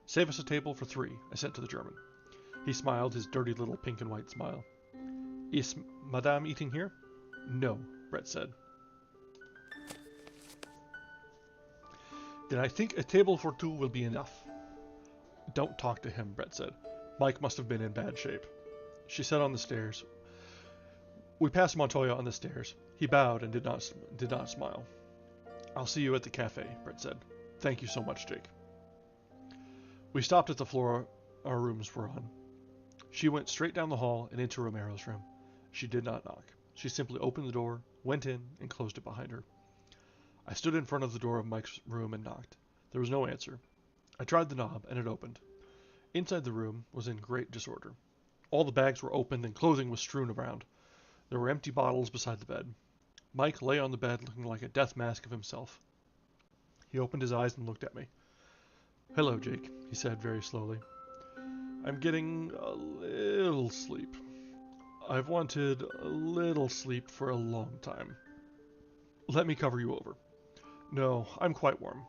Save us a table for 3, I said to the German. He smiled his dirty little pink and white smile. Is Madame eating here? No, Brett said. Then I think a table for 2 will be enough. Don't talk to him, Brett said. Mike must have been in bad shape. She sat on the stairs. We passed Montoya on the stairs. He bowed and did not smile. I'll see you at the cafe, Brett said. Thank you so much, Jake. We stopped at the floor our rooms were on. She went straight down the hall and into Romero's room. She did not knock. She simply opened the door, went in, and closed it behind her. I stood in front of the door of Mike's room and knocked. There was no answer. I tried the knob, and it opened. Inside the room was in great disorder. All the bags were opened and clothing was strewn around. There were empty bottles beside the bed. Mike lay on the bed looking like a death mask of himself. He opened his eyes and looked at me. Hello, Jake, he said very slowly. I'm getting a little sleep. I've wanted a little sleep for a long time. Let me cover you over. No, I'm quite warm.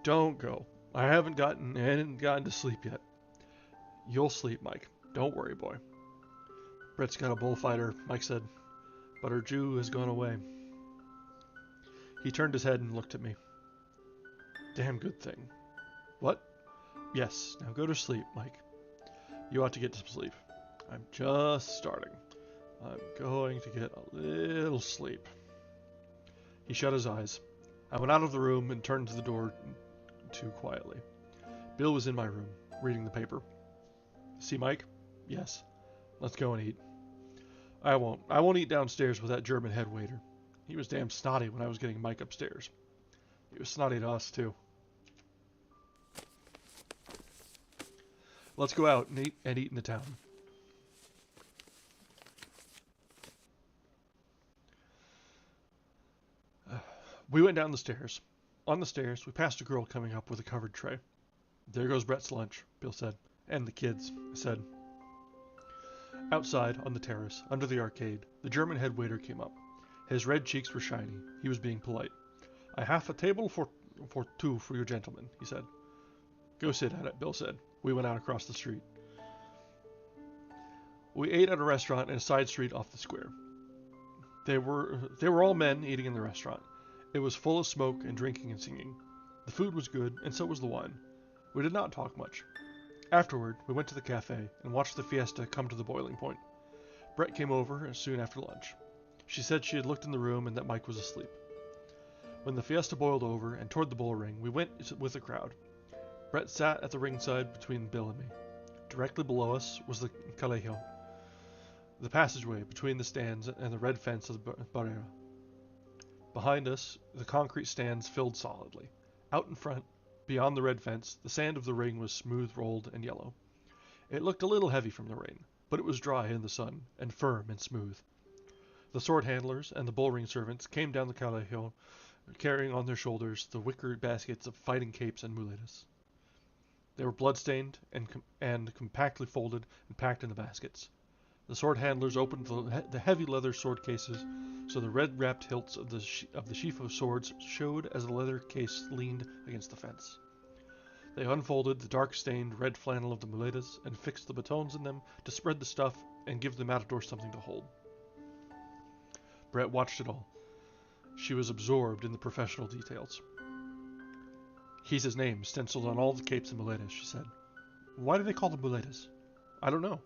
Don't go. I haven't gotten to sleep yet. You'll sleep, Mike. Don't worry, boy. Brett's got a bullfighter, Mike said, but her Jew has gone away. He turned his head and looked at me. Damn good thing. What? Yes, now go to sleep, Mike. You ought to get some sleep. I'm just starting. I'm going to get a little sleep. He shut his eyes. I went out of the room and turned to the door too quietly. Bill was in my room, reading the paper. See Mike? Yes. Let's go and eat. I won't eat downstairs with that German head waiter. He was damn snotty when I was getting Mike upstairs. He was snotty to us, too. Let's go out and eat in the town. We went down the stairs. On the stairs, we passed a girl coming up with a covered tray. There goes Brett's lunch, Bill said. And the kids, I said. Outside, on the terrace, under the arcade, the German head waiter came up. His red cheeks were shiny. He was being polite. I have a table for two for your gentlemen, he said. Go sit at it, Bill said. We went out across the street. We ate at a restaurant in a side street off the square. They were all men eating in the restaurant. It was full of smoke and drinking and singing. The food was good, and so was the wine. We did not talk much. Afterward, we went to the cafe and watched the fiesta come to the boiling point. Brett came over soon after lunch. She said she had looked in the room and that Mike was asleep. When the fiesta boiled over and toward the bull ring, we went with the crowd. Brett sat at the ringside between Bill and me. Directly below us was the colegio, the passageway between the stands and the red fence of the barrera. Behind us, the concrete stands filled solidly. Out in front, beyond the red fence, the sand of the ring was smooth rolled and yellow. It looked a little heavy from the rain, but it was dry in the sun, and firm and smooth. The sword handlers and the bull ring servants came down the colegio, carrying on their shoulders the wicker baskets of fighting capes and muletas. They were blood-stained and compactly folded and packed in the baskets. The sword handlers opened the heavy leather sword cases, so the red-wrapped hilts of the sheaf of swords showed as the leather case leaned against the fence. They unfolded the dark-stained red flannel of the muletas and fixed the batons in them to spread the stuff and give the matador something to hold. Brett watched it all. She was absorbed in the professional details. He's his name stenciled on all the capes and muletas, she said. Why do they call them muletas? I don't know.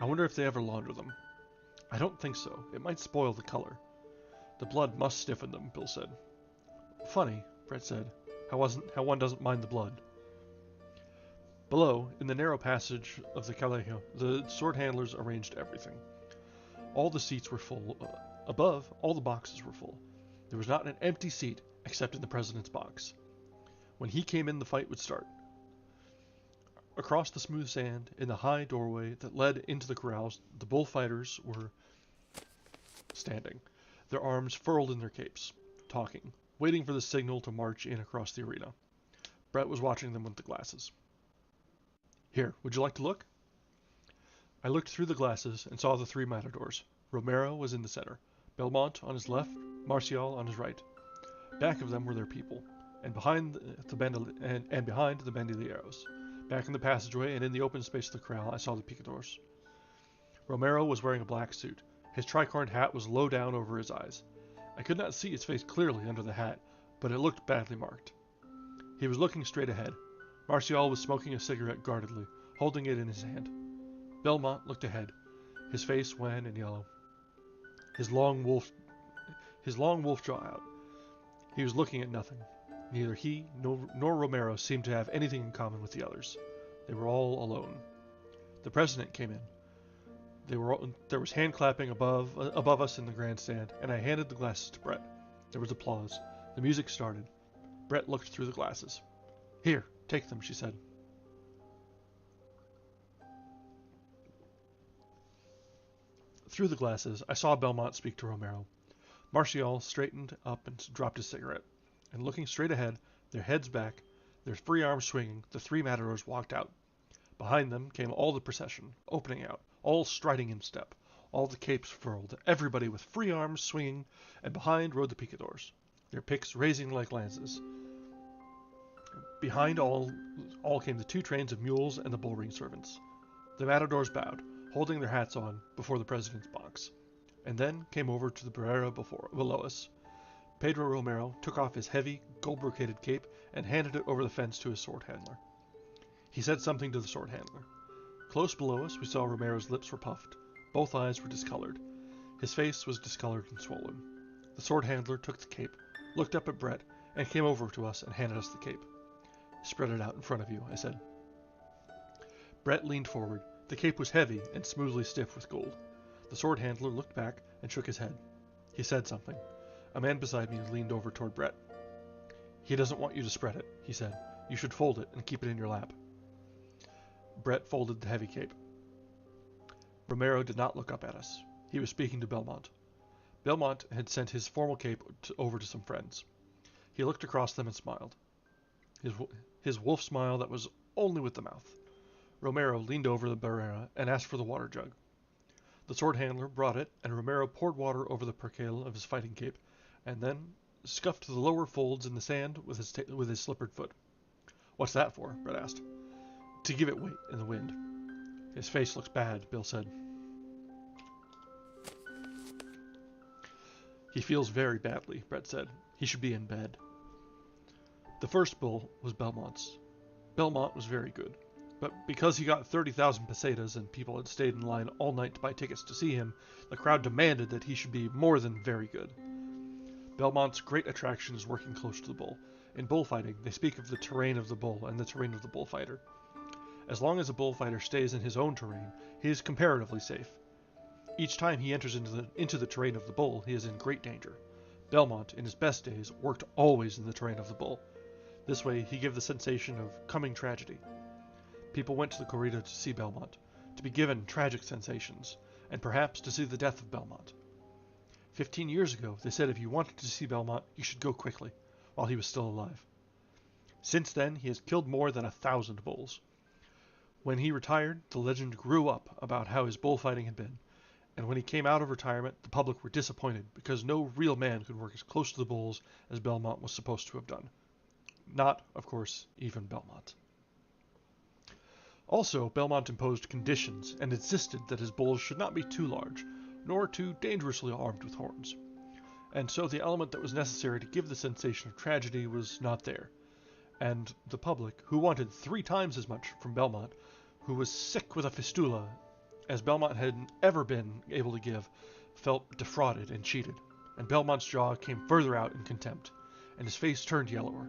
I wonder if they ever launder them. I don't think so. It might spoil the color. The blood must stiffen them, Bill said. Funny, Brett said, how one doesn't mind the blood. Below, in the narrow passage of the colegio, the sword handlers arranged everything. All the seats were full. Above, all the boxes were full. There was not an empty seat except in the president's box. When he came in, the fight would start. Across the smooth sand, in the high doorway that led into the corrals, the bullfighters were standing, their arms furled in their capes, talking, waiting for the signal to march in across the arena. Brett was watching them with the glasses. Here, would you like to look? I looked through the glasses and saw the three matadors. Romero was in the center, Belmont on his left, Marcial on his right. Back of them were their people, and behind the bandolieros. Back in the passageway and in the open space of the corral, I saw the picadors. Romero was wearing a black suit. His tricorn hat was low down over his eyes. I could not see his face clearly under the hat, but it looked badly marked. He was looking straight ahead. Marcial was smoking a cigarette guardedly, holding it in his hand. Belmont looked ahead, his face wan and yellow, his long wolf jaw out. He was looking at nothing. Neither he nor Romero seemed to have anything in common with the others. They were all alone. The president came in. There was hand clapping above us in the grandstand, and I handed the glasses to Brett. There was applause. The music started. Brett looked through the glasses. Here, take them, she said. Through the glasses, I saw Belmont speak to Romero. Marcial straightened up and dropped his cigarette. And looking straight ahead, their heads back, their free arms swinging, the three matadors walked out. Behind them came all the procession, opening out, all striding in step, all the capes furled, everybody with free arms swinging, and behind rode the picadors, their picks raising like lances. Behind all came the two trains of mules and the bull-ring servants. The matadors bowed, holding their hats on before the president's box, and then came over to the barrera below us. Pedro Romero took off his heavy, gold-brocaded cape and handed it over the fence to his sword handler. He said something to the sword handler. Close below us, we saw Romero's lips were puffed. Both eyes were discolored. His face was discolored and swollen. The sword handler took the cape, looked up at Brett, and came over to us and handed us the cape. Spread it out in front of you, I said. Brett leaned forward. The cape was heavy and smoothly stiff with gold. The sword handler looked back and shook his head. He said something. A man beside me leaned over toward Brett. He doesn't want you to spread it, he said. You should fold it and keep it in your lap. Brett folded the heavy cape. Romero did not look up at us. He was speaking to Belmont. Belmont had sent his formal cape over to some friends. He looked across them and smiled. His wolf smile that was only with the mouth. Romero leaned over the barrera and asked for the water jug. The sword handler brought it, and Romero poured water over the percale of his fighting cape, and then scuffed the lower folds in the sand with his slippered foot. "What's that for?" Brett asked. "To give it weight in the wind." "His face looks bad," Bill said. "He feels very badly," Brett said. "He should be in bed." The first bull was Belmont's. Belmont was very good, but because he got 30,000 pesetas and people had stayed in line all night to buy tickets to see him, the crowd demanded that he should be more than very good. Belmont's great attraction is working close to the bull. In bullfighting, they speak of the terrain of the bull and the terrain of the bullfighter. As long as a bullfighter stays in his own terrain, he is comparatively safe. Each time he enters into the terrain of the bull, he is in great danger. Belmont, in his best days, worked always in the terrain of the bull. This way, he gave the sensation of coming tragedy. People went to the corrida to see Belmont, to be given tragic sensations, and perhaps to see the death of Belmont. 15 years ago, they said if you wanted to see Belmont, you should go quickly, while he was still alive. Since then, he has killed more than 1,000 bulls. When he retired, the legend grew up about how his bullfighting had been, and when he came out of retirement, the public were disappointed because no real man could work as close to the bulls as Belmont was supposed to have done. Not, of course, even Belmont. Also, Belmont imposed conditions and insisted that his bulls should not be too large, nor too dangerously armed with horns. And so the element that was necessary to give the sensation of tragedy was not there. And the public, who wanted 3 times as much from Belmont, who was sick with a fistula, as Belmont had ever been able to give, felt defrauded and cheated, and Belmont's jaw came further out in contempt, and his face turned yellower,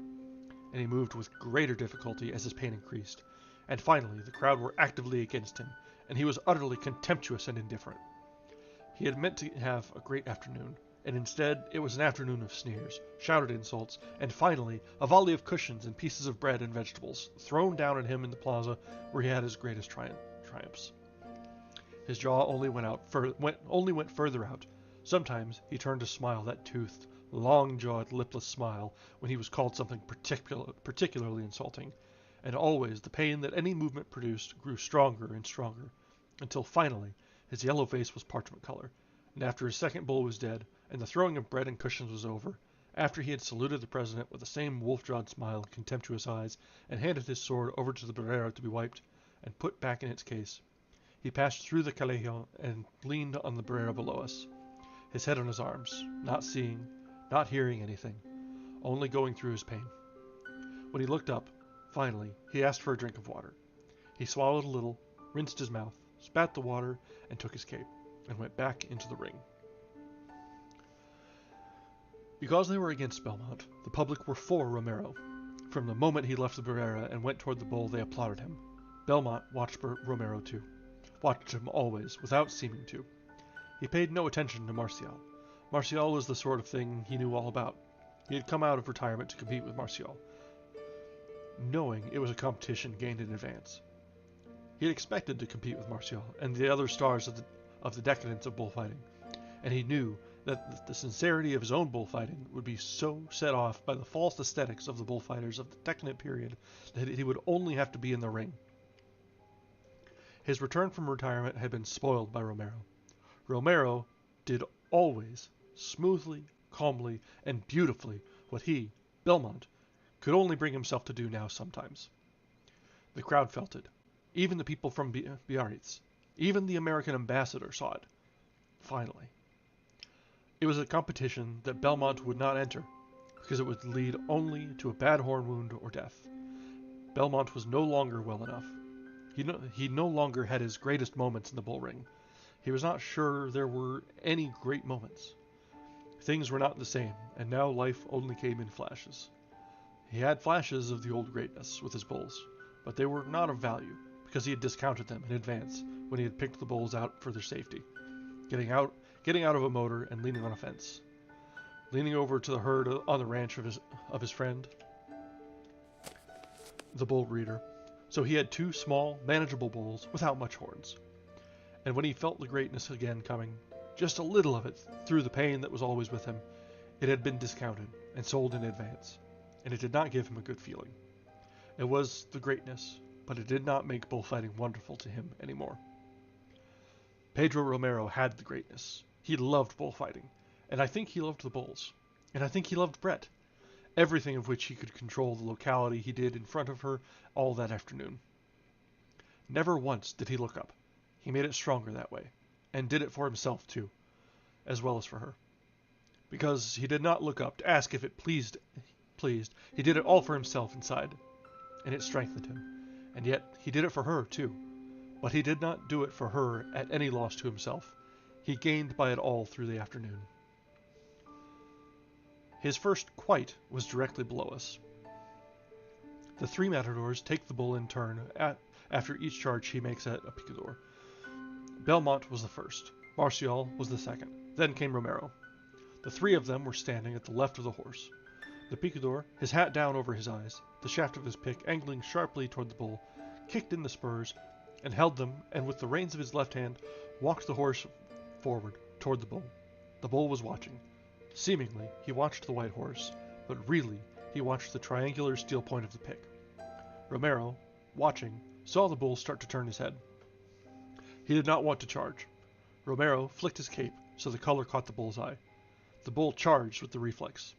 and he moved with greater difficulty as his pain increased, and finally the crowd were actively against him, and he was utterly contemptuous and indifferent. He had meant to have a great afternoon, and instead it was an afternoon of sneers, shouted insults, and finally a volley of cushions and pieces of bread and vegetables thrown down at him in the plaza where he had his greatest triumphs. His jaw only went further out. Sometimes he turned to smile that toothed, long-jawed, lipless smile when he was called something particularly insulting, and always the pain that any movement produced grew stronger and stronger, until finally his yellow face was parchment color, and after his second bull was dead, and the throwing of bread and cushions was over, after he had saluted the president with the same wolf-jawed smile and contemptuous eyes, and handed his sword over to the barrera to be wiped and put back in its case, he passed through the colegio and leaned on the barrera below us, his head on his arms, not seeing, not hearing anything, only going through his pain. When he looked up, finally, he asked for a drink of water. He swallowed a little, rinsed his mouth, spat the water, and took his cape, and went back into the ring. Because they were against Belmont, the public were for Romero. From the moment he left the barrera and went toward the bull, they applauded him. Belmont watched Romero too. Watched him always, without seeming to. He paid no attention to Martial. Martial was the sort of thing he knew all about. He had come out of retirement to compete with Martial, knowing it was a competition gained in advance. He had expected to compete with Martial and the other stars of the decadence of bullfighting, and he knew that the sincerity of his own bullfighting would be so set off by the false aesthetics of the bullfighters of the decadent period that he would only have to be in the ring. His return from retirement had been spoiled by Romero. Romero did always, smoothly, calmly, and beautifully what he, Belmont, could only bring himself to do now sometimes. The crowd felt it. Even the people from Biarritz. Even the American ambassador saw it. Finally. It was a competition that Belmont would not enter, because it would lead only to a bad horn wound or death. Belmont was no longer well enough. He no longer had his greatest moments in the bull ring. He was not sure there were any great moments. Things were not the same, and now life only came in flashes. He had flashes of the old greatness with his bulls, but they were not of value, because he had discounted them in advance when he had picked the bulls out for their safety, getting out of a motor and leaning on a fence, leaning over to the herd on the ranch of his friend, the bull breeder. So he had 2 small, manageable bulls without much horns. And when he felt the greatness again coming, just a little of it through the pain that was always with him, It had been discounted and sold in advance, and it did not give him a good feeling. It was the greatness, but it did not make bullfighting wonderful to him anymore. Pedro Romero had the greatness. He loved bullfighting, and I think he loved the bulls, and I think he loved Brett, everything of which he could control the locality he did in front of her all that afternoon. Never once did he look up. He made it stronger that way, and did it for himself too, as well as for her. Because he did not look up to ask if it pleased, he did it all for himself inside, and it strengthened him. And yet he did it for her too, but he did not do it for her at any loss to himself. He gained by it all through the afternoon. His first quite was directly below us. The three matadors take the bull in turn after each charge he makes at a picador. Belmont was the first, Marcial was the second, then came Romero. The three of them were standing at the left of the horse. The picador, his hat down over his eyes, the shaft of his pick angling sharply toward the bull, kicked in the spurs, and held them, and with the reins of his left hand, walked the horse forward toward the bull. The bull was watching. Seemingly, he watched the white horse, but really, he watched the triangular steel point of the pick. Romero, watching, saw the bull start to turn his head. He did not want to charge. Romero flicked his cape so the color caught the bull's eye. The bull charged with the reflex.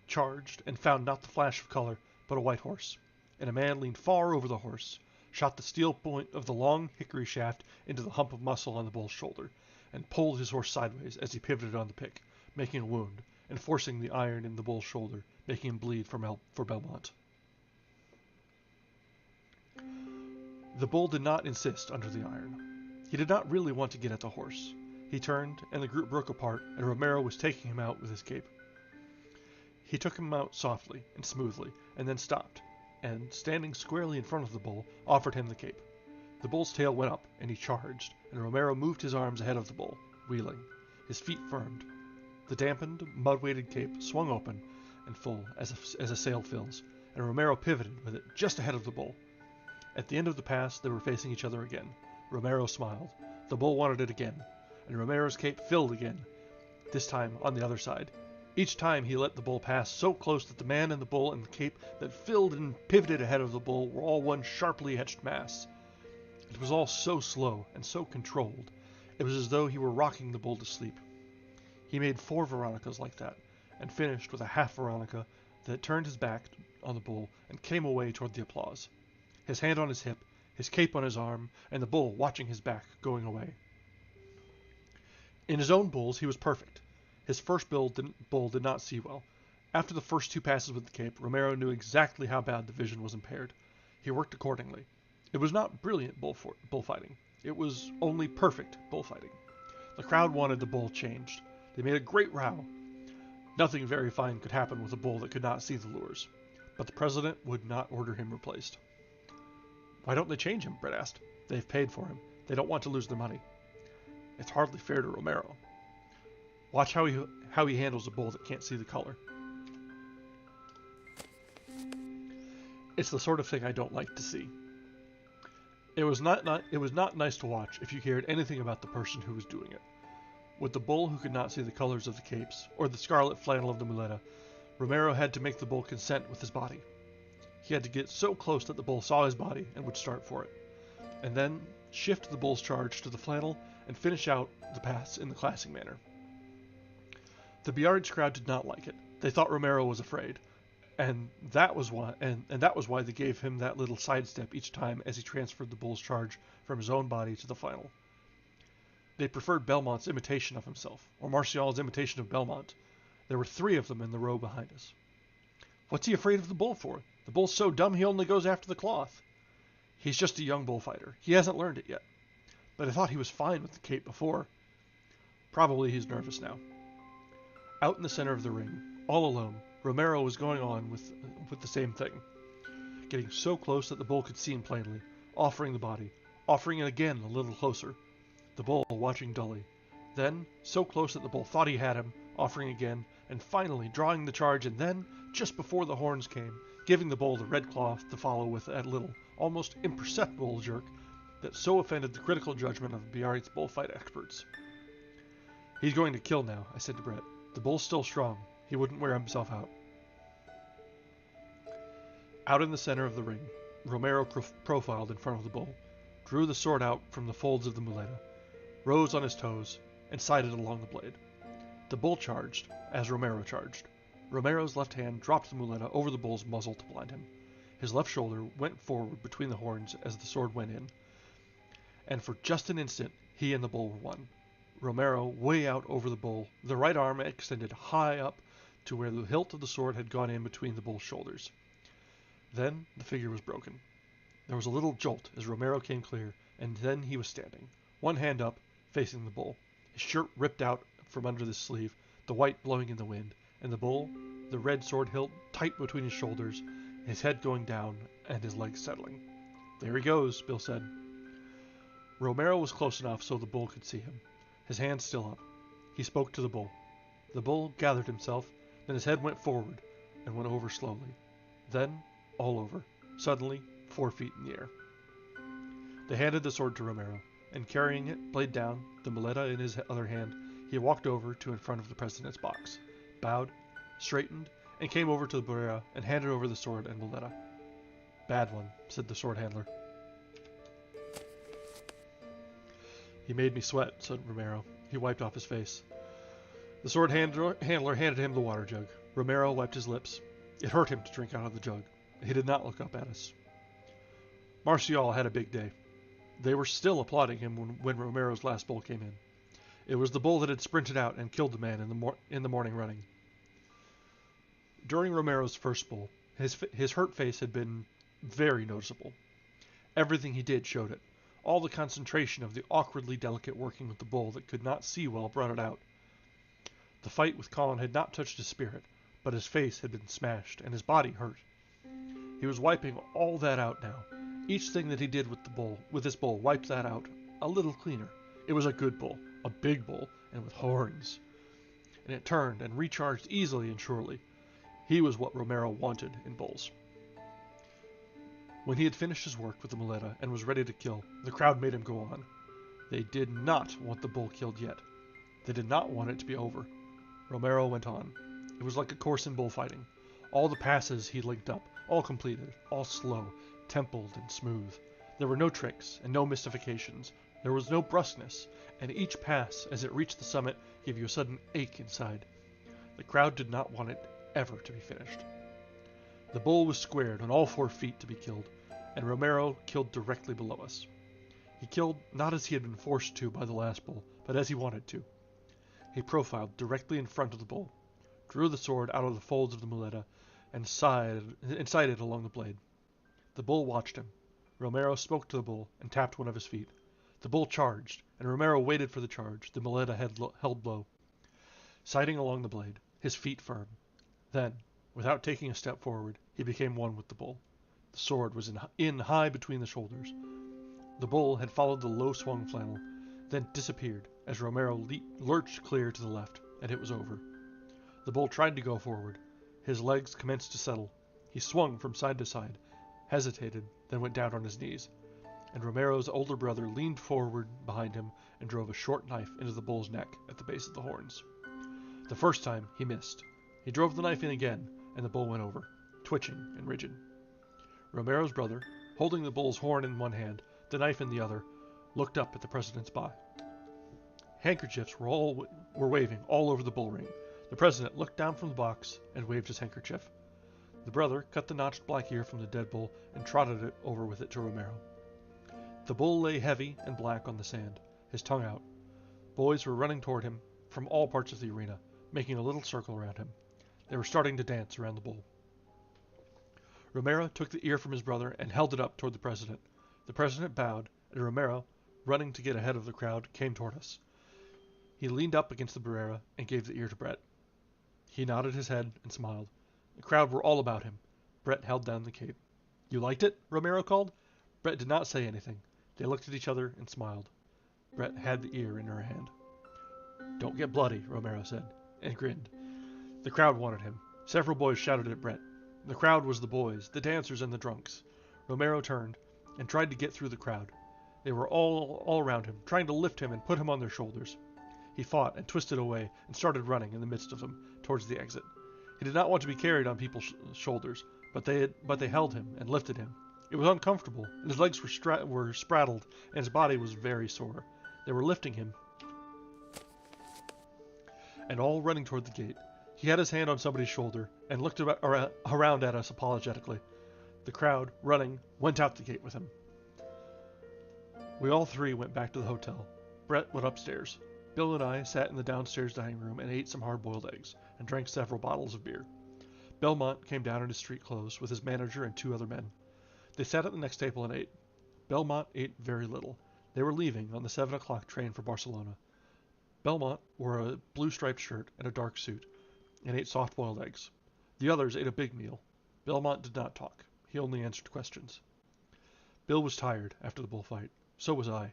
Charged, and found not the flash of color, but a white horse. And a man leaned far over the horse, shot the steel point of the long hickory shaft into the hump of muscle on the bull's shoulder, and pulled his horse sideways as he pivoted on the pick, making a wound, and forcing the iron in the bull's shoulder, making him bleed for Belmont. The bull did not insist under the iron. He did not really want to get at the horse. He turned, and the group broke apart, and Romero was taking him out with his cape. He took him out softly and smoothly, and then stopped, and, standing squarely in front of the bull, offered him the cape. The bull's tail went up, and he charged, and Romero moved his arms ahead of the bull, wheeling. His feet firmed. The dampened, mud-weighted cape swung open and full as a sail fills, and Romero pivoted with it just ahead of the bull. At the end of the pass, they were facing each other again. Romero smiled. The bull wanted it again, and Romero's cape filled again, this time on the other side. Each time he let the bull pass so close that the man and the bull and the cape that filled and pivoted ahead of the bull were all one sharply etched mass. It was all so slow and so controlled. It was as though he were rocking the bull to sleep. He made 4 Veronicas like that, and finished with a half Veronica that turned his back on the bull and came away toward the applause. His hand on his hip, his cape on his arm, and the bull watching his back going away. In his own bulls he was perfect. His first bull did not see well. After the first 2 passes with the cape, Romero knew exactly how bad the vision was impaired. He worked accordingly. It was not brilliant bullfighting. It was only perfect bullfighting. The crowd wanted the bull changed. They made a great row. Nothing very fine could happen with a bull that could not see the lures. But the president would not order him replaced. Why don't they change him? Brett asked. They've paid for him. They don't want to lose their money. It's hardly fair to Romero. Watch how he handles a bull that can't see the color. It's the sort of thing I don't like to see. It was not nice to watch if you cared anything about the person who was doing it. With the bull who could not see the colors of the capes, or the scarlet flannel of the muleta, Romero had to make the bull consent with his body. He had to get so close that the bull saw his body and would start for it, and then shift the bull's charge to the flannel and finish out the pass in the classic manner. The Biarritz crowd did not like it. They thought Romero was afraid, and that was why they gave him that little sidestep each time as he transferred the bull's charge from his own body to the final. They preferred Belmont's imitation of himself, or Martial's imitation of Belmont. There were 3 of them in the row behind us. What's he afraid of the bull for? The bull's so dumb he only goes after the cloth. He's just a young bullfighter. He hasn't learned it yet. But I thought he was fine with the cape before. Probably he's nervous now. Out in the center of the ring, all alone, Romero was going on with the same thing. Getting so close that the bull could see him plainly, offering the body, offering it again a little closer. The bull watching dully. Then, so close that the bull thought he had him, offering again, and finally drawing the charge, and then, just before the horns came, giving the bull the red cloth to follow with a little, almost imperceptible jerk that so offended the critical judgment of Biarritz bullfight experts. He's going to kill now, I said to Brett. The bull's still strong. He wouldn't wear himself out. Out in the center of the ring, Romero profiled in front of the bull, drew the sword out from the folds of the muleta, rose on his toes, and sighted along the blade. The bull charged, as Romero charged. Romero's left hand dropped the muleta over the bull's muzzle to blind him. His left shoulder went forward between the horns as the sword went in, and for just an instant, he and the bull were one. Romero way out over the bull, the right arm extended high up to where the hilt of the sword had gone in between the bull's shoulders. Then the figure was broken. There was a little jolt as Romero came clear, and then he was standing, one hand up, facing the bull, his shirt ripped out from under the sleeve, the white blowing in the wind, and the bull, the red sword hilt tight between his shoulders, his head going down, and his legs settling. "There he goes," Bill said. Romero was close enough so the bull could see him, his hands still up. He spoke to the bull. The bull gathered himself, then his head went forward and went over slowly. Then, all over, suddenly, 4 feet in the air. They handed the sword to Romero, and carrying it, blade down, the muleta in his other hand, he walked over to in front of the president's box, bowed, straightened, and came over to the barrera and handed over the sword and muleta. "Bad one," said the sword handler. "He made me sweat," said Romero. He wiped off his face. The sword handler handed him the water jug. Romero wiped his lips. It hurt him to drink out of the jug. He did not look up at us. Martial had a big day. They were still applauding him when Romero's last bull came in. It was the bull that had sprinted out and killed the man in the morning running. During Romero's first bull, his hurt face had been very noticeable. Everything he did showed it. All the concentration of the awkwardly delicate working with the bull that could not see well brought it out. The fight with Colin had not touched his spirit, but his face had been smashed, and his body hurt. He was wiping all that out now. Each thing that he did with this bull wiped that out a little cleaner. It was a good bull, a big bull, and with horns. And it turned and recharged easily and surely. He was what Romero wanted in bulls. When he had finished his work with the muleta and was ready to kill, the crowd made him go on. They did not want the bull killed yet. They did not want it to be over. Romero went on. It was like a course in bullfighting. All the passes he linked up, all completed, all slow, templed and smooth. There were no tricks and no mystifications. There was no brusqueness, and each pass, as it reached the summit, gave you a sudden ache inside. The crowd did not want it ever to be finished. The bull was squared on all 4 feet to be killed, and Romero killed directly below us. He killed not as he had been forced to by the last bull, but as he wanted to. He profiled directly in front of the bull, drew the sword out of the folds of the muleta, and sighted along the blade. The bull watched him. Romero spoke to the bull and tapped one of his feet. The bull charged, and Romero waited for the charge, the muleta held low, sighting along the blade, his feet firm. Then, without taking a step forward, he became one with the bull. The sword was in high between the shoulders. The bull had followed the low-swung flannel, then disappeared as Romero lurched clear to the left, and it was over. The bull tried to go forward. His legs commenced to settle. He swung from side to side, hesitated, then went down on his knees, and Romero's older brother leaned forward behind him and drove a short knife into the bull's neck at the base of the horns. The first time, he missed. He drove the knife in again, and the bull went over, twitching and rigid. Romero's brother, holding the bull's horn in one hand, the knife in the other, looked up at the president's back. Handkerchiefs were waving all over the bull ring. The president looked down from the box and waved his handkerchief. The brother cut the notched black ear from the dead bull and trotted it over with it to Romero. The bull lay heavy and black on the sand, his tongue out. Boys were running toward him from all parts of the arena, making a little circle around him. They were starting to dance around the bull. Romero took the ear from his brother and held it up toward the president. The president bowed, and Romero, running to get ahead of the crowd, came toward us. He leaned up against the barrera and gave the ear to Brett. He nodded his head and smiled. The crowd were all about him. Brett held down the cape. "You liked it?" Romero called. Brett did not say anything. They looked at each other and smiled. Brett had the ear in her hand. "Don't get bloody," Romero said, and grinned. The crowd wanted him. Several boys shouted at Brett. The crowd was the boys, the dancers, and the drunks. Romero turned and tried to get through the crowd. They were all around him, trying to lift him and put him on their shoulders. He fought and twisted away and started running in the midst of them, towards the exit. He did not want to be carried on people's shoulders, but they held him and lifted him. It was uncomfortable, and his legs were spraddled, and his body was very sore. They were lifting him, and all running toward the gate. He had his hand on somebody's shoulder and looked around at us apologetically. The crowd, running, went out the gate with him. We all three went back to the hotel. Brett went upstairs. Bill and I sat in the downstairs dining room and ate some hard-boiled eggs and drank several bottles of beer. Belmont came down in his street clothes with his manager and 2 other men. They sat at the next table and ate. Belmont ate very little. They were leaving on the 7 o'clock train for Barcelona. Belmont wore a blue striped shirt and a dark suit, and ate soft-boiled eggs. The others ate a big meal. Belmont did not talk. He only answered questions. Bill was tired after the bullfight. So was I.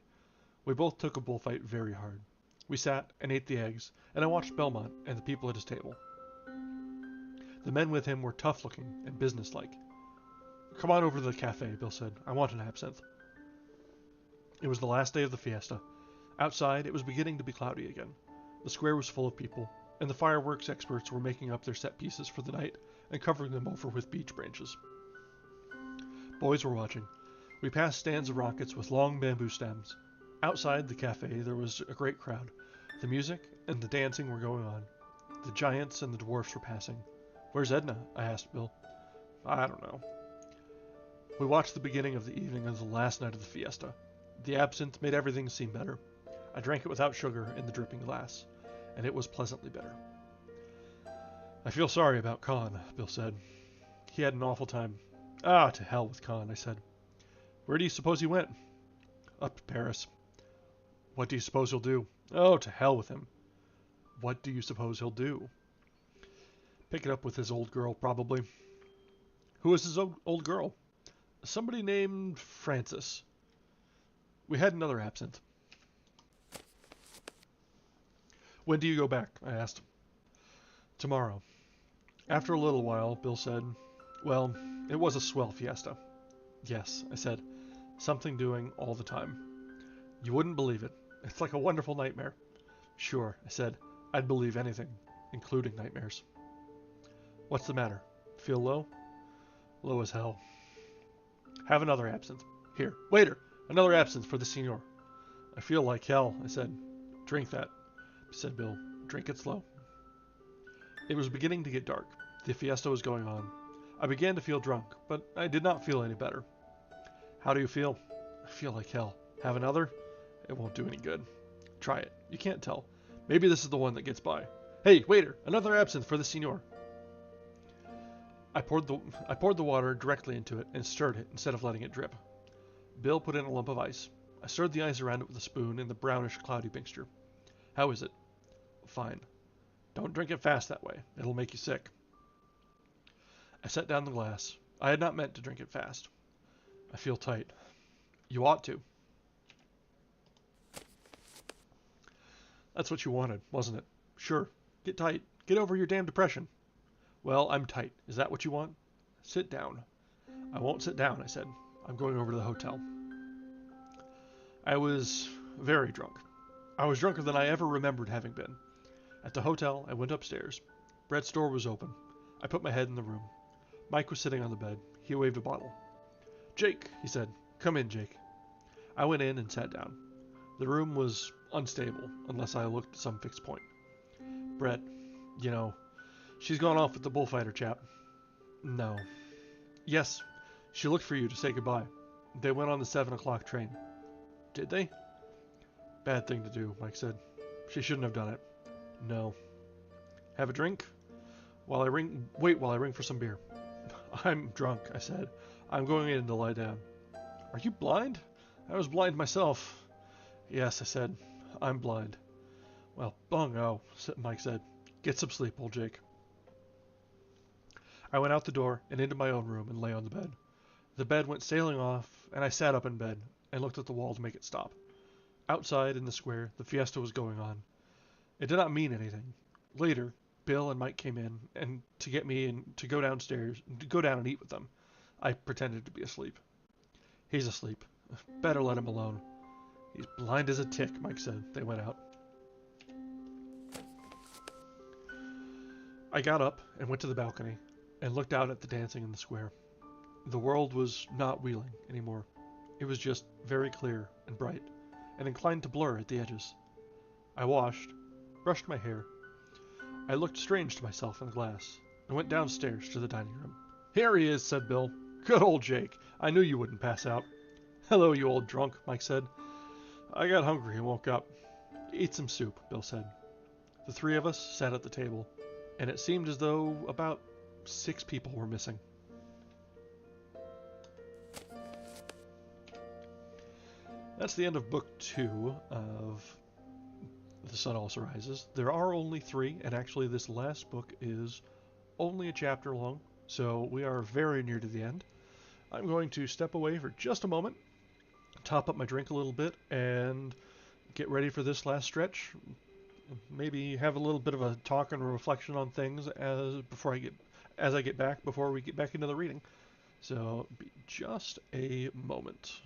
We both took a bullfight very hard. We sat and ate the eggs, and I watched Belmont and the people at his table. The men with him were tough-looking and businesslike. "Come on over to the cafe," Bill said. "I want an absinthe." It was the last day of the fiesta. Outside, it was beginning to be cloudy again. The square was full of people, and the fireworks experts were making up their set pieces for the night and covering them over with beech branches. Boys were watching. We passed stands of rockets with long bamboo stems. Outside the cafe, there was a great crowd. The music and the dancing were going on. The giants and the dwarfs were passing. "Where's Edna?" I asked Bill. "I don't know." We watched the beginning of the evening of the last night of the fiesta. The absinthe made everything seem better. I drank it without sugar in the dripping glass, and it was pleasantly bitter. "I feel sorry about Con," Bill said. "He had an awful time." "Ah, to hell with Con," I said. "Where do you suppose he went?" "Up to Paris." "What do you suppose he'll do?" "Oh, to hell with him." "What do you suppose he'll do?" "Pick it up with his old girl, probably." "Who is his old girl?" "Somebody named Frances." We had another absinthe. "When do you go back?" I asked. "Tomorrow." After a little while, Bill said, "Well, it was a swell fiesta." "Yes," I said. "Something doing all the time. You wouldn't believe it. It's like a wonderful nightmare." "Sure," I said. "I'd believe anything, including nightmares." "What's the matter? Feel low?" "Low as hell." "Have another absinthe. Here, waiter, another absinthe for the senor." "I feel like hell," I said. "Drink that," said Bill. "Drink it slow." It was beginning to get dark. The fiesta was going on. I began to feel drunk, but I did not feel any better. "How do you feel?" "I feel like hell." "Have another?" "It won't do any good." "Try it. You can't tell. Maybe this is the one that gets by." "Hey, waiter, another absinthe for the senor." I poured the water directly into it and stirred it instead of letting it drip. Bill put in a lump of ice. I stirred the ice around it with a spoon in the brownish, cloudy mixture. "How is it?" "Fine." "Don't drink it fast that way. It'll make you sick." I set down the glass. I had not meant to drink it fast. "I feel tight." "You ought to." "That's what you wanted, wasn't it?" "Sure. Get tight. Get over your damn depression." "Well, I'm tight. Is that what you want?" "Sit down." "I won't sit down," I said. "I'm going over to the hotel." I was very drunk. I was drunker than I ever remembered having been. At the hotel, I went upstairs. Brett's door was open. I put my head in the room. Mike was sitting on the bed. He waved a bottle. "Jake," he said. "Come in, Jake." I went in and sat down. The room was unstable, unless I looked at some fixed point. "Brett, you know, she's gone off with the bullfighter chap." "No." "Yes, she looked for you to say goodbye. They went on the 7 o'clock train." "Did they?" "Bad thing to do," Mike said. "She shouldn't have done it." "No." "Have a drink?" Wait while I ring for some beer." "I'm drunk," I said. "I'm going in to lie down." "Are you blind?" "I was blind myself." "Yes," I said. "I'm blind." "Well, bungo," Mike said. "Get some sleep, old Jake." I went out the door and into my own room and lay on the bed. The bed went sailing off, and I sat up in bed and looked at the wall to make it stop. Outside in the square, the fiesta was going on. It did not mean anything. Later, Bill and Mike came in and to get me and to go down and eat with them. I pretended to be asleep. "He's asleep. Better let him alone." "He's blind as a tick," Mike said. They went out. I got up and went to the balcony and looked out at the dancing in the square. The world was not wheeling anymore. It was just very clear and bright, and inclined to blur at the edges. I washed, brushed my hair. I looked strange to myself in the glass, and went downstairs to the dining room. "Here he is," said Bill. "Good old Jake. I knew you wouldn't pass out." "Hello, you old drunk," Mike said. "I got hungry and woke up." "Eat some soup," Bill said. The three of us sat at the table, and it seemed as though about 6 people were missing. That's the end of book 2 of The Sun Also Rises. There are only 3, and actually this last book is only a chapter long, so we are very near to the end. I'm going to step away for just a moment, top up my drink a little bit, and get ready for this last stretch. Maybe have a little bit of a talk and a reflection on things as I get back before we get back into the reading. So be just a moment.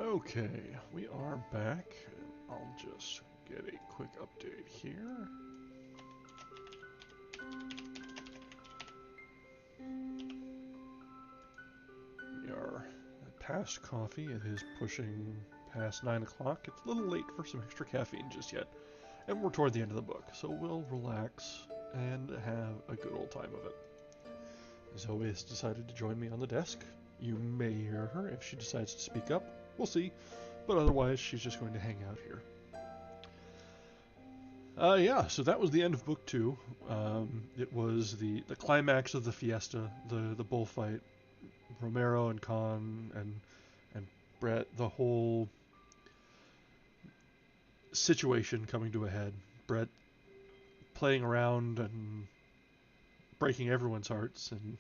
Okay, we are back. I'll just get a quick update here. We are past coffee. It is pushing past 9 o'clock. It's a little late for some extra caffeine just yet. And we're toward the end of the book, so we'll relax and have a good old time of it. Zoe has decided to join me on the desk. You may hear her if she decides to speak up. We'll see. But otherwise, she's just going to hang out here. Yeah, so that was the end of book 2. It was the climax of the fiesta, the bullfight. Romero and Khan and Brett, the whole situation coming to a head. Brett playing around and breaking everyone's hearts, and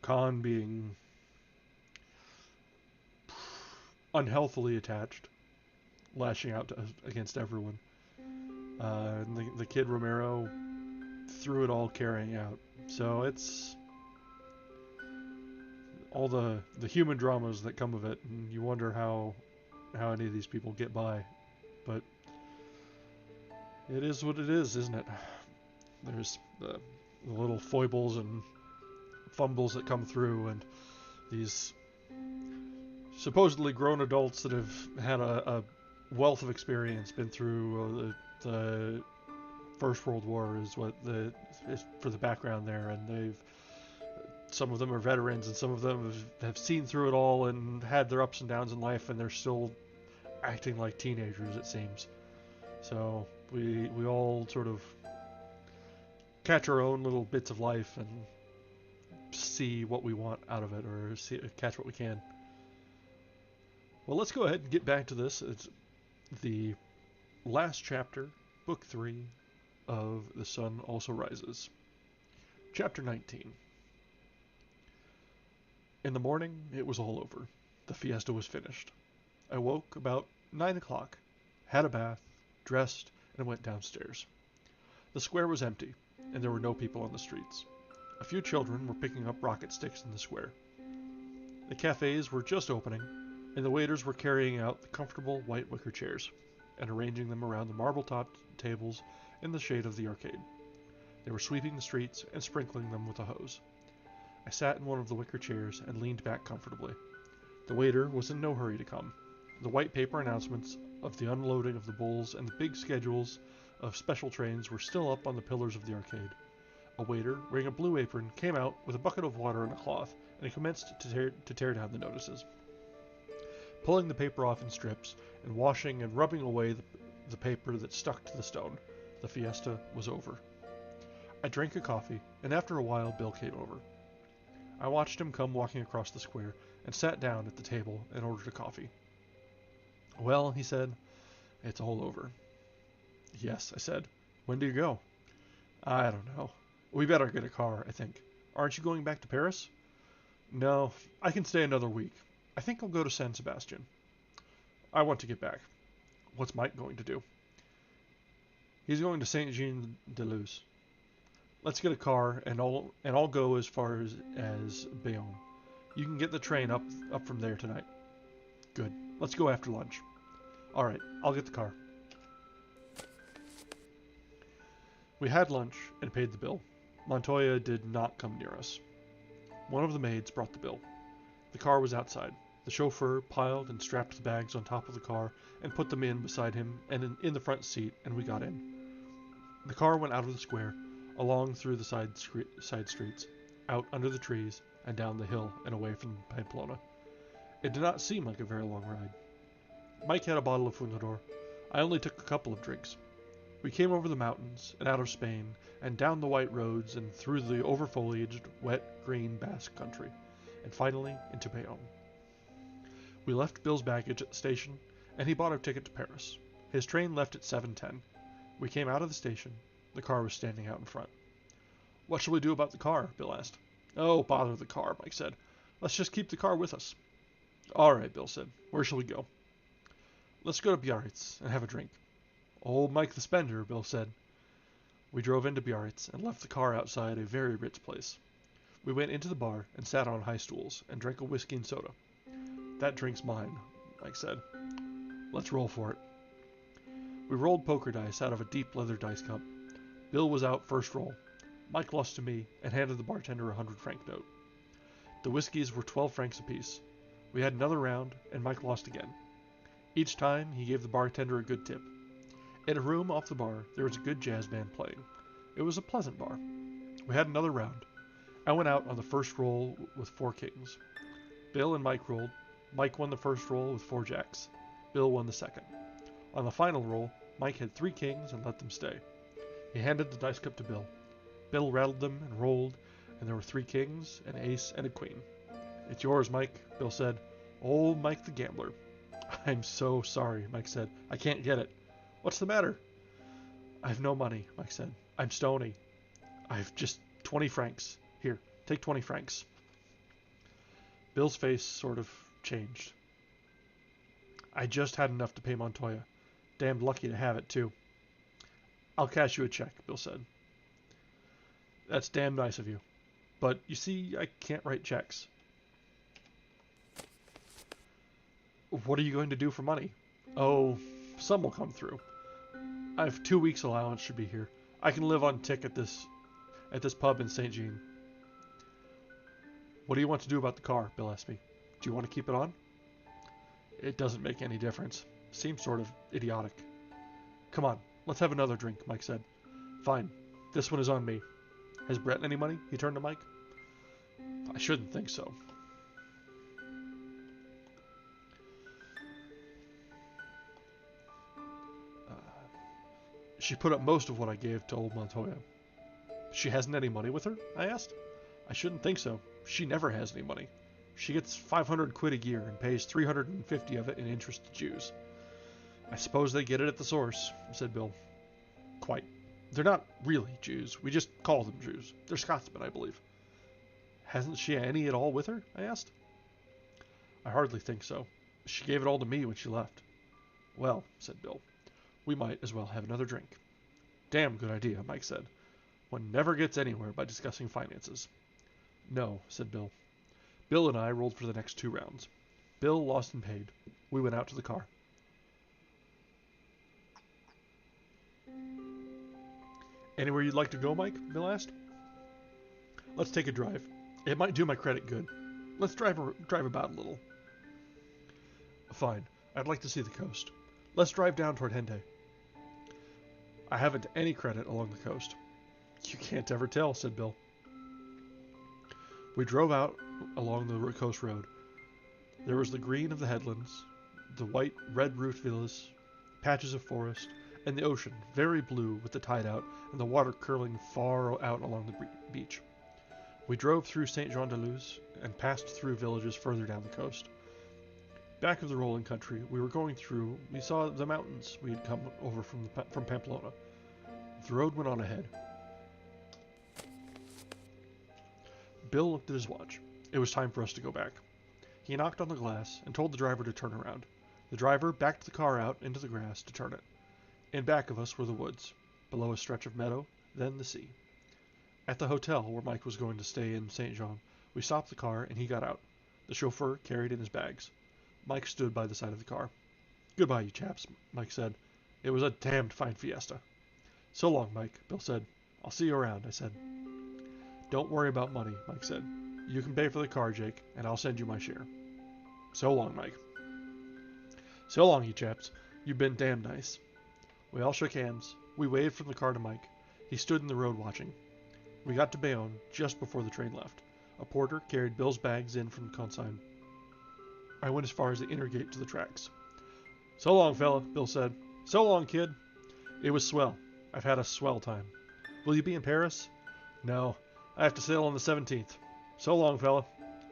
Khan being unhealthily attached, lashing out against everyone. And the kid Romero through it all carrying out. So it's all the human dramas that come of it, and you wonder how any of these people get by. But it is what it is, isn't it? There's the little foibles and fumbles that come through, and these supposedly grown adults that have had a wealth of experience, been through the First World War is what is for the background there, and some of them are veterans, and some of them have seen through it all and had their ups and downs in life, and they're still acting like teenagers, it seems. So we all sort of catch our own little bits of life and see what we want out of it, or catch what we can. Well, let's go ahead and get back to this. It's the last chapter, book 3 of The Sun Also Rises. Chapter 19. In the morning, it was all over. The fiesta was finished. I woke about 9 o'clock, had a bath, dressed, and went downstairs. The square was empty, and there were no people on the streets. A few children were picking up rocket sticks in the square. The cafes were just opening, and the waiters were carrying out the comfortable white wicker chairs and arranging them around the marble-topped tables in the shade of the arcade. They were sweeping the streets and sprinkling them with a hose. I sat in one of the wicker chairs and leaned back comfortably. The waiter was in no hurry to come. The white paper announcements of the unloading of the bulls and the big schedules of special trains were still up on the pillars of the arcade. A waiter, wearing a blue apron, came out with a bucket of water and a cloth, and he commenced to tear down the notices. Pulling the paper off in strips, and washing and rubbing away the paper that stuck to the stone, the fiesta was over. I drank a coffee, and after a while Bill came over. I watched him come walking across the square, and sat down at the table and ordered a coffee. Well, he said, it's all over. Yes, I said. When do you go? I don't know. We better get a car, I think. Aren't you going back to Paris? No, I can stay another week. I think I'll go to San Sebastian. I want to get back. What's Mike going to do? He's going to Saint-Jean-de-Luz. Let's get a car, and I'll go as far as Bayonne. You can get the train up from there tonight. Good. Let's go after lunch. All right, I'll get the car. We had lunch and paid the bill. Montoya did not come near us. One of the maids brought the bill. The car was outside. The chauffeur piled and strapped the bags on top of the car and put them in beside him and in the front seat, and we got in. The car went out of the square, along through the side streets, out under the trees, and down the hill and away from Pamplona. It did not seem like a very long ride. Mike had a bottle of Fundador. I only took a couple of drinks. We came over the mountains and out of Spain and down the white roads and through the overfoliaged, wet, green Basque country, and finally into Bayonne. We left Bill's baggage at the station, and he bought a ticket to Paris. His train left at 7:10. We came out of the station. The car was standing out in front. What shall we do about the car? Bill asked. Oh, bother the car, Mike said. Let's just keep the car with us. All right, Bill said. Where shall we go? Let's go to Biarritz and have a drink. Old Mike the Spender, Bill said. We drove into Biarritz and left the car outside a very rich place. We went into the bar and sat on high stools and drank a whiskey and soda. That drink's mine, Mike said. Let's roll for it. We rolled poker dice out of a deep leather dice cup. Bill was out first roll. Mike lost to me and handed the bartender a 100-franc note. The whiskeys were 12 francs apiece. We had another round, and Mike lost again. Each time, he gave the bartender a good tip. In a room off the bar, there was a good jazz band playing. It was a pleasant bar. We had another round. I went out on the first roll with 4 kings. Bill and Mike rolled. Mike won the first roll with 4 jacks. Bill won the second. On the final roll, Mike had 3 kings and let them stay. He handed the dice cup to Bill. Bill rattled them and rolled, and there were 3 kings, an ace, and a queen. It's yours, Mike, Bill said. Old Mike the gambler. I'm so sorry, Mike said. I can't get it. What's the matter? I've no money, Mike said. I'm stony. I've just 20 francs. Here, take 20 francs. Bill's face sort of changed. I just had enough to pay Montoya. Damned lucky to have it, too. I'll cash you a check, Bill said. That's damn nice of you. But, you see, I can't write checks. What are you going to do for money? Oh, some will come through. I have 2 weeks' allowance should be here. I can live on tick at this pub in St. Jean. What do you want to do about the car? Bill asked me. Do you want to keep it on? It doesn't make any difference. Seems sort of idiotic. Come on, let's have another drink, Mike said. Fine. This one is on me. Has Brett any money? He turned to Mike. I shouldn't think so. She put up most of what I gave to old Montoya. She hasn't any money with her? I asked. I shouldn't think so. She never has any money. She gets 500 quid a year and pays 350 of it in interest to Jews. I suppose they get it at the source, said Bill. Quite. They're not really Jews. We just call them Jews. They're Scotsmen, I believe. Hasn't she any at all with her? I asked. I hardly think so. She gave it all to me when she left. Well, said Bill, we might as well have another drink. Damn good idea, Mike said. One never gets anywhere by discussing finances. No, said Bill. Bill and I rolled for the next 2 rounds. Bill lost and paid. We went out to the car. Anywhere you'd like to go, Mike? Bill asked. Let's take a drive. It might do my credit good. Let's drive about a little. Fine. I'd like to see the coast. Let's drive down toward Henday. I haven't any credit along the coast. You can't ever tell, said Bill. We drove out along the coast road. There was the green of the headlands, the white, red-roofed villas, patches of forest, and the ocean, very blue with the tide out and the water curling far out along the beach. We drove through St. Jean-de-Luz and passed through villages further down the coast. Back of the rolling country we were going through, we saw the mountains we had come over from Pamplona. The road went on ahead. Bill looked at his watch. It was time for us to go back. He knocked on the glass and told the driver to turn around. The driver backed the car out into the grass to turn it. In back of us were the woods, below a stretch of meadow, then the sea. At the hotel where Mike was going to stay in St. Jean, we stopped the car and he got out. The chauffeur carried in his bags. Mike stood by the side of the car. Goodbye, you chaps, Mike said. It was a damned fine fiesta. So long, Mike, Bill said. I'll see you around, I said. Don't worry about money, Mike said. You can pay for the car, Jake, and I'll send you my share. So long, Mike. So long, you chaps. You've been damn nice. We all shook hands. We waved from the car to Mike. He stood in the road watching. We got to Bayonne just before the train left. A porter carried Bill's bags in from the consigne. I went as far as the inner gate to the tracks. So long, fella, Bill said. So long, kid. It was swell. I've had a swell time. Will you be in Paris? No. I have to sail on the 17th. So long, fella.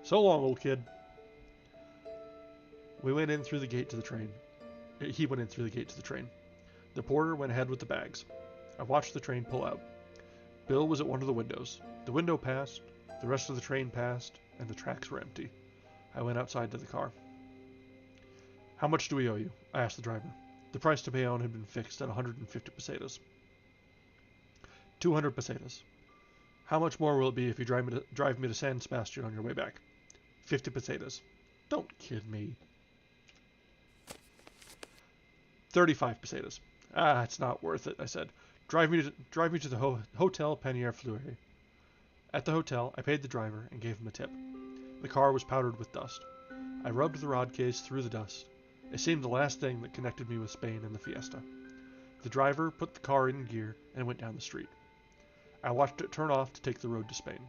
So long, old kid. We went in through the gate to the train. He went in through the gate to the train. The porter went ahead with the bags. I watched the train pull out. Bill was at one of the windows. The window passed, the rest of the train passed, and the tracks were empty. I went outside to the car. How much do we owe you? I asked the driver. The price to Bayonne had been fixed at 150 pesetas. 200 pesetas. How much more will it be if you drive me to San Sebastian on your way back? 50 pesetas. Don't kid me. 35 pesetas. Ah, it's not worth it, I said. Drive me to the Hotel Panier Fleury. At the hotel, I paid the driver and gave him a tip. The car was powdered with dust. I rubbed the rod case through the dust. It seemed the last thing that connected me with Spain and the fiesta. The driver put the car in gear and went down the street. I watched it turn off to take the road to Spain.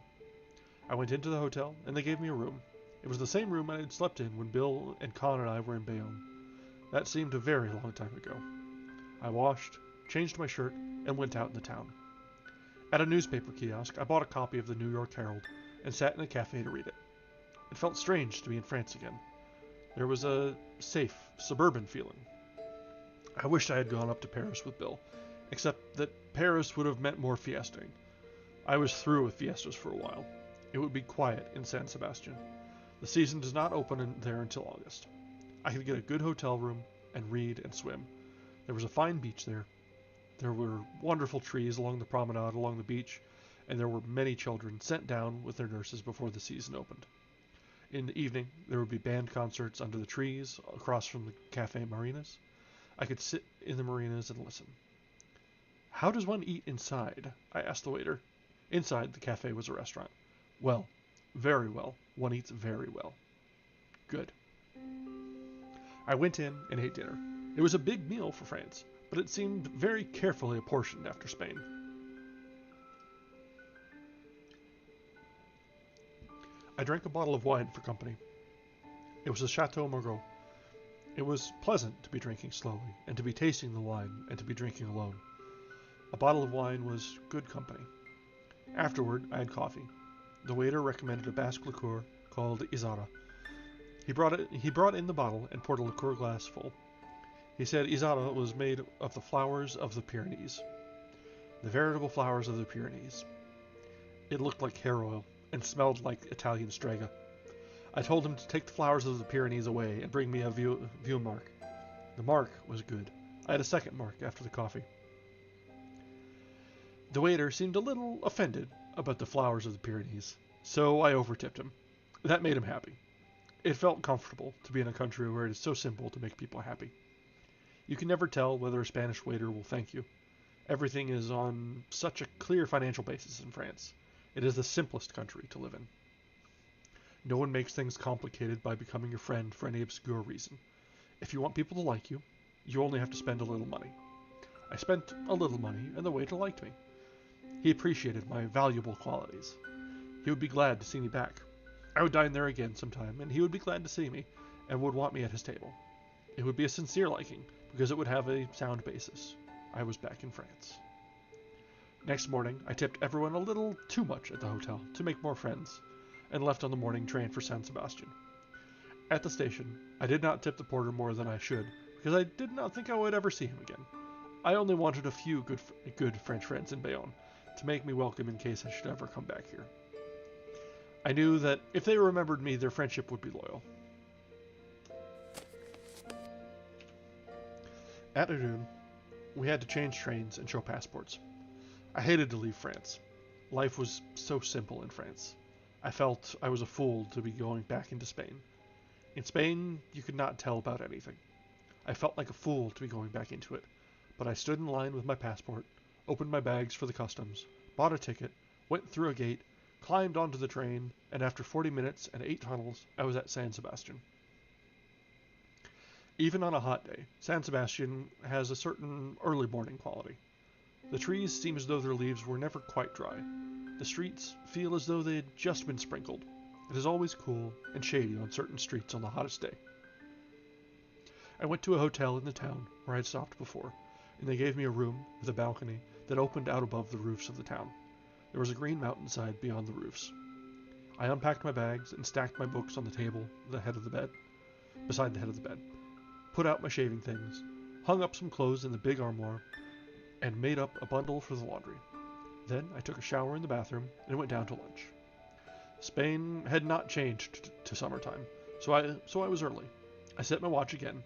I went into the hotel, and they gave me a room. It was the same room I had slept in when Bill and Con and I were in Bayonne. That seemed a very long time ago. I washed, changed my shirt, and went out in the town. At a newspaper kiosk, I bought a copy of the New York Herald and sat in a cafe to read it. It felt strange to be in France again. There was a safe, suburban feeling. I wished I had gone up to Paris with Bill, except that Paris would have meant more fiesting. I was through with fiestas for a while. It would be quiet in San Sebastian. The season does not open there until August. I could get a good hotel room and read and swim. There was a fine beach there. There were wonderful trees along the promenade along the beach, and there were many children sent down with their nurses before the season opened. In the evening, there would be band concerts under the trees across from the Cafe Marinas. I could sit in the marinas and listen. How does one eat inside? I asked the waiter. Inside, the cafe was a restaurant. Well, very well. One eats very well. Good. I went in and ate dinner. It was a big meal for France, but it seemed very carefully apportioned after Spain. I drank a bottle of wine for company. It was a Chateau Margaux. It was pleasant to be drinking slowly, and to be tasting the wine, and to be drinking alone. A bottle of wine was good company. Afterward, I had coffee. The waiter recommended a Basque liqueur called Izara. He brought in the bottle and poured a liqueur glass full. He said Izara was made of the flowers of the Pyrenees. The veritable flowers of the Pyrenees. It looked like hair oil, and smelled like Italian strega. I told him to take the flowers of the Pyrenees away and bring me a view mark. The mark was good. I had a second mark after the coffee. The waiter seemed a little offended about the flowers of the Pyrenees, so I overtipped him. That made him happy. It felt comfortable to be in a country where it is so simple to make people happy. You can never tell whether a Spanish waiter will thank you. Everything is on such a clear financial basis in France. It is the simplest country to live in. No one makes things complicated by becoming your friend for any obscure reason. If you want people to like you, you only have to spend a little money. I spent a little money, and the waiter liked me. He appreciated my valuable qualities. He would be glad to see me back. I would dine there again sometime, and he would be glad to see me, and would want me at his table. It would be a sincere liking, because it would have a sound basis. I was back in France. Next morning, I tipped everyone a little too much at the hotel to make more friends, and left on the morning train for San Sebastian. At the station, I did not tip the porter more than I should, because I did not think I would ever see him again. I only wanted a few good French friends in Bayonne, to make me welcome in case I should ever come back here. I knew that if they remembered me, their friendship would be loyal. At noon, we had to change trains and show passports. I hated to leave France. Life was so simple in France. I felt I was a fool to be going back into Spain. In Spain, you could not tell about anything. I felt like a fool to be going back into it, but I stood in line with my passport, opened my bags for the customs, bought a ticket, went through a gate, climbed onto the train, and after 40 minutes and 8 tunnels, I was at San Sebastian. Even on a hot day, San Sebastian has a certain early morning quality. The trees seem as though their leaves were never quite dry. The streets feel as though they had just been sprinkled. It is always cool and shady on certain streets on the hottest day. I went to a hotel in the town where I had stopped before, and they gave me a room with a balcony that opened out above the roofs of the town. There was a green mountainside beyond the roofs. I unpacked my bags and stacked my books on the table beside the head of the bed, put out my shaving things, hung up some clothes in the big armoire, and made up a bundle for the laundry. Then I took a shower in the bathroom and went down to lunch. Spain had not changed to summertime, so I was early. I set my watch again.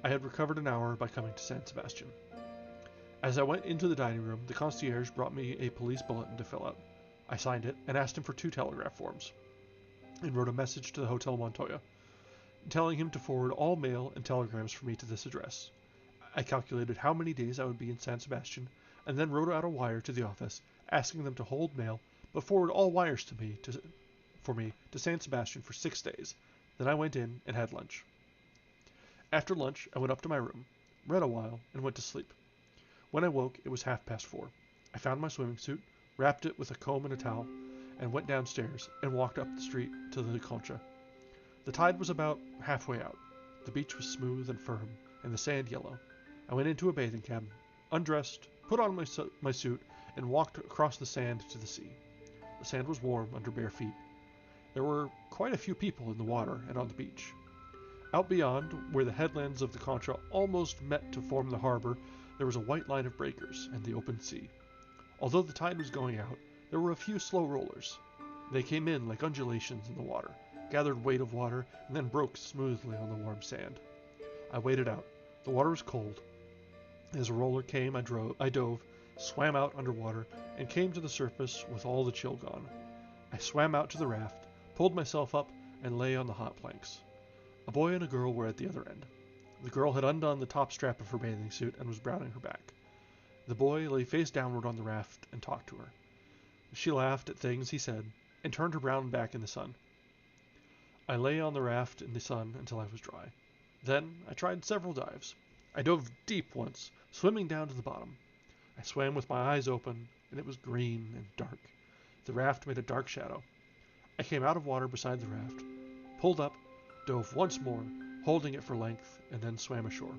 I had recovered an hour by coming to San Sebastian. As I went into the dining room, the concierge brought me a police bulletin to fill out. I signed it and asked him for 2 telegraph forms, and wrote a message to the Hotel Montoya, telling him to forward all mail and telegrams for me to this address. I calculated how many days I would be in San Sebastian, and then wrote out a wire to the office, asking them to hold mail, but forward all wires for me to San Sebastian for 6 days. Then I went in and had lunch. After lunch, I went up to my room, read a while, and went to sleep. When I woke, it was 4:30. I found my swimming suit, wrapped it with a comb and a towel, and went downstairs and walked up the street to the Concha. The tide was about halfway out. The beach was smooth and firm, and the sand yellow. I went into a bathing cabin, undressed, put on my suit, and walked across the sand to the sea. The sand was warm under bare feet. There were quite a few people in the water and on the beach. Out beyond, where the headlands of the Concha almost met to form the harbor, there was a white line of breakers and the open sea. Although the tide was going out, there were a few slow rollers. They came in like undulations in the water, gathered weight of water, and then broke smoothly on the warm sand. I waded out. The water was cold. As a roller came, I dove, swam out underwater, and came to the surface with all the chill gone. I swam out to the raft, pulled myself up, and lay on the hot planks. A boy and a girl were at the other end. The girl had undone the top strap of her bathing suit and was browning her back. The boy lay face downward on the raft and talked to her. She laughed at things he said and turned her brown back in the sun. I lay on the raft in the sun until I was dry. Then I tried several dives. I dove deep once, swimming down to the bottom. I swam with my eyes open, and it was green and dark. The raft made a dark shadow. I came out of water beside the raft, pulled up, dove once more, holding it for length, and then swam ashore.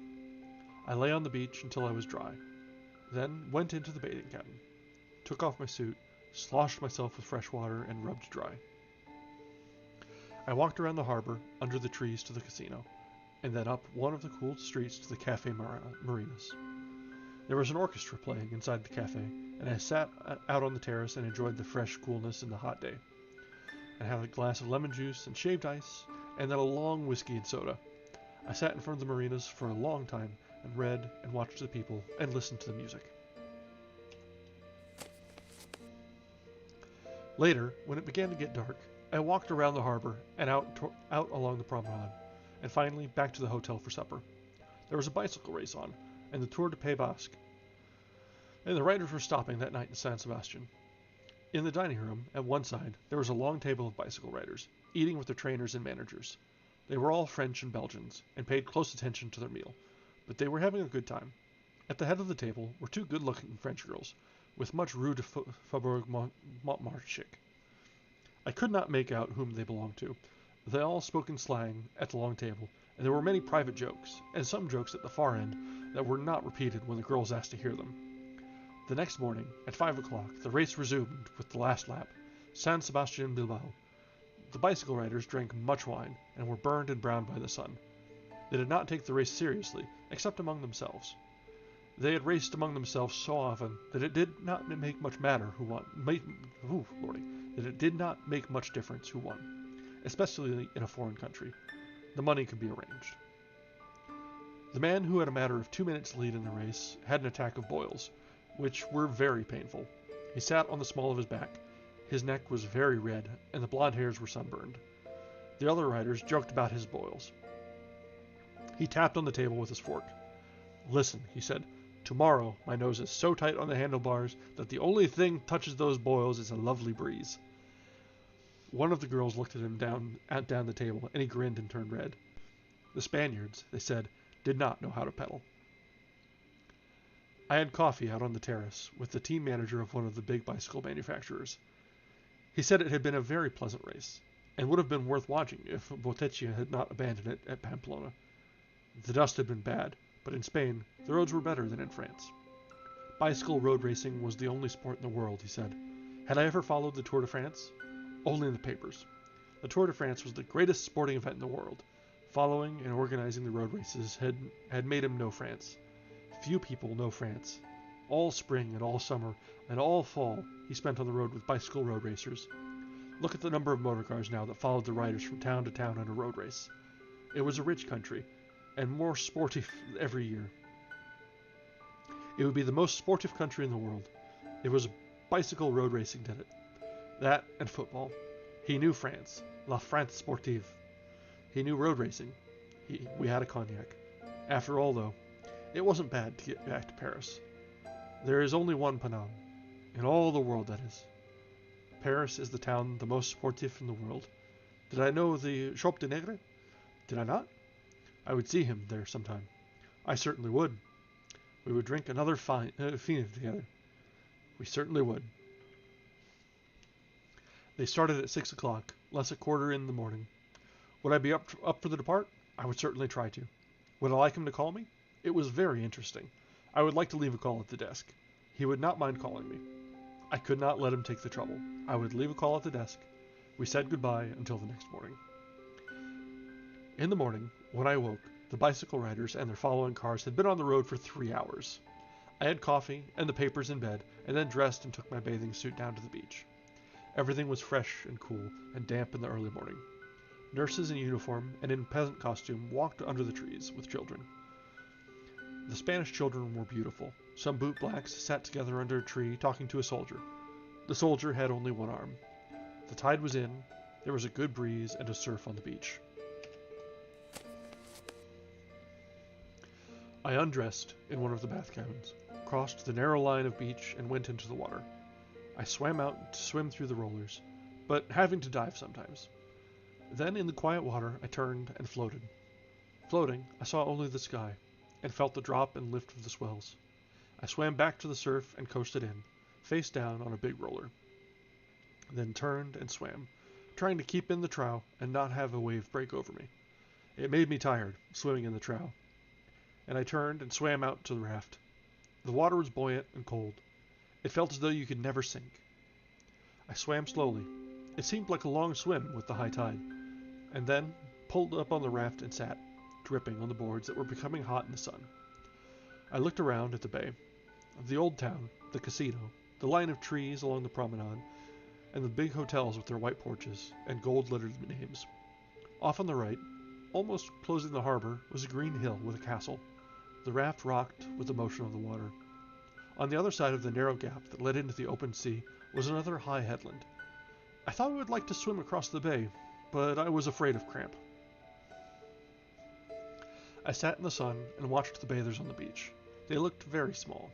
I lay on the beach until I was dry, then went into the bathing cabin, took off my suit, sloshed myself with fresh water, and rubbed dry. I walked around the harbor, under the trees to the casino, and then up one of the cool streets to the Cafe Marinas. There was an orchestra playing inside the cafe, and I sat out on the terrace and enjoyed the fresh coolness in the hot day. I had a glass of lemon juice and shaved ice, and then a long whiskey and soda. I sat in front of the marinas for a long time and read and watched the people and listened to the music. Later, when it began to get dark, I walked around the harbor and out along the promenade, and finally back to the hotel for supper. There was a bicycle race on, and the Tour de Pays Basque, and the riders were stopping that night in San Sebastian. In the dining room, at one side, there was a long table of bicycle riders, eating with their trainers and managers. They were all French and Belgians, and paid close attention to their meal, but they were having a good time. At the head of the table were two good-looking French girls, with much Rue de Faubourg Montmartre chic. I could not make out whom they belonged to. They all spoke in slang at the long table, and there were many private jokes, and some jokes at the far end that were not repeated when the girls asked to hear them. The next morning, at 5 o'clock, the race resumed with the last lap, San Sebastian Bilbao. The bicycle riders drank much wine, and were burned and browned by the sun. They did not take the race seriously, except among themselves. They had raced among themselves so often that it did not make much matter who won. That it did not make much difference who won, especially in a foreign country. The money could be arranged. The man who had a matter of 2 minutes lead in the race had an attack of boils, which were very painful. He sat on the small of his back. His neck was very red, and the blond hairs were sunburned. The other riders joked about his boils. He tapped on the table with his fork. "Listen," he said, "tomorrow my nose is so tight on the handlebars that the only thing touches those boils is a lovely breeze." One of the girls looked at him down the table, and he grinned and turned red. The Spaniards, they said, did not know how to pedal. I had coffee out on the terrace with the team manager of one of the big bicycle manufacturers. He said it had been a very pleasant race, and would have been worth watching if Bottecchia had not abandoned it at Pamplona. The dust had been bad, but in Spain, the roads were better than in France. Bicycle road racing was the only sport in the world, he said. Had I ever followed the Tour de France? Only in the papers. The Tour de France was the greatest sporting event in the world. Following and organizing the road races had made him know France. Few people know France. All spring and all summer and all fall he spent on the road with bicycle road racers. Look at the number of motor cars now that followed the riders from town to town in a road race. It was a rich country, and more sportive every year. It would be the most sportive country in the world. It was bicycle road racing did it. That and football. He knew France. La France sportive. He knew road racing. We had a cognac. After all, though, it wasn't bad to get back to Paris. There is only one Paname. In all the world, that is. Paris is the town the most sportive in the world. Did I know the Chope de Negre? Did I not? I would see him there sometime. I certainly would. We would drink another fine together. We certainly would. They started at 6 o'clock, less a quarter in the morning. Would I be up for the depart? I would certainly try to. Would I like him to call me? It was very interesting. I would like to leave a call at the desk. He would not mind calling me. I could not let him take the trouble. I would leave a call at the desk. We said goodbye until the next morning. In the morning, when I woke, the bicycle riders and their following cars had been on the road for 3 hours. I had coffee and the papers in bed, and then dressed and took my bathing suit down to the beach. Everything was fresh and cool and damp in the early morning. Nurses in uniform and in peasant costume walked under the trees with children. The Spanish children were beautiful. Some bootblacks sat together under a tree talking to a soldier. The soldier had only one arm. The tide was in, there was a good breeze and a surf on the beach. I undressed in one of the bath cabins, crossed the narrow line of beach and went into the water. I swam out to swim through the rollers, but having to dive sometimes. Then in the quiet water I turned and floated. Floating, I saw only the sky, and felt the drop and lift of the swells. I swam back to the surf and coasted in, face down on a big roller. Then turned and swam, trying to keep in the trough and not have a wave break over me. It made me tired, swimming in the trough, and I turned and swam out to the raft. The water was buoyant and cold. It felt as though you could never sink. I swam slowly. It seemed like a long swim with the high tide, and then pulled up on the raft and sat, dripping on the boards that were becoming hot in the sun. I looked around at the bay, the old town, the casino, the line of trees along the promenade, and the big hotels with their white porches and gold-lettered names. Off on the right, almost closing the harbor, was a green hill with a castle. The raft rocked with the motion of the water. On the other side of the narrow gap that led into the open sea was another high headland. I thought I would like to swim across the bay, but I was afraid of cramp. I sat in the sun and watched the bathers on the beach. They looked very small.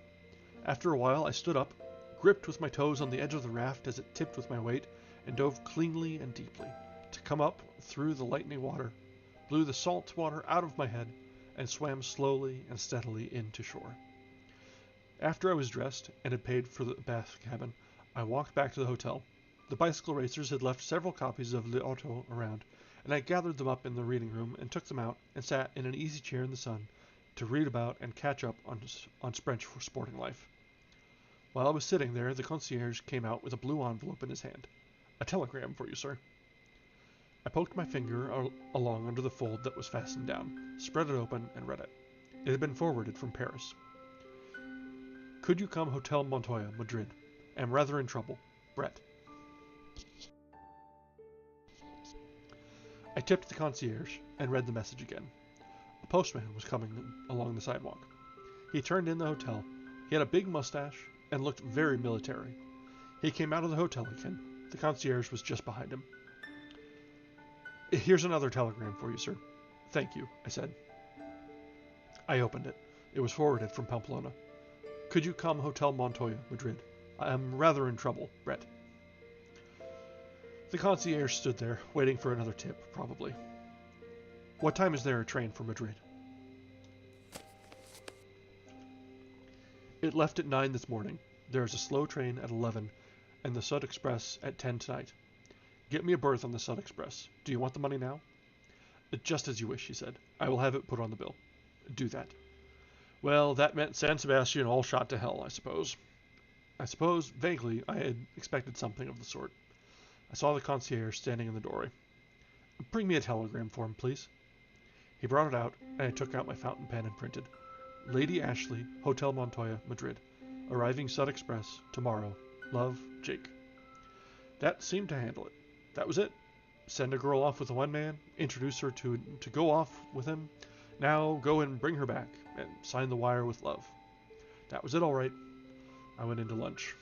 After a while I stood up, gripped with my toes on the edge of the raft as it tipped with my weight, and dove cleanly and deeply, to come up through the lightning water, blew the salt water out of my head, and swam slowly and steadily in to shore. After I was dressed and had paid for the bath cabin, I walked back to the hotel. The bicycle racers had left several copies of Le Auto around, and I gathered them up in the reading room and took them out and sat in an easy chair in the sun to read about and catch up on French sporting life. While I was sitting there, the concierge came out with a blue envelope in his hand. "A telegram for you, sir." I poked my finger along under the fold that was fastened down, spread it open, and read it. It had been forwarded from Paris. "Could you come Hotel Montoya, Madrid? Am rather in trouble. Brett." I tipped the concierge and read the message again. A postman was coming along the sidewalk. He turned in the hotel. He had a big mustache and looked very military. He came out of the hotel again. The concierge was just behind him. "Here's another telegram for you, sir." "Thank you," I said. I opened it. It was forwarded from Pamplona. "Could you come Hotel Montoya, Madrid? I am rather in trouble, Brett." The concierge stood there, waiting for another tip, probably. "What time is there a train for Madrid?" "It left at 9 this morning. There is a slow train at 11, and the Sud Express at 10 tonight. Get me a berth on the Sud Express. Do you want the money now?" "Just as you wish," he said. "I will have it put on the bill." "Do that." Well, that meant San Sebastian all shot to hell, I suppose. Vaguely, I had expected something of the sort. I saw the concierge standing in the doorway. "Bring me a telegram form, please." He brought it out, and I took out my fountain pen and printed, "Lady Ashley, Hotel Montoya, Madrid. Arriving Sud Express, tomorrow. Love, Jake." That seemed to handle it. That was it. Send a girl off with one man, introduce her to go off with him. Now go and bring her back, and sign the wire with love. That was it all right. I went into lunch.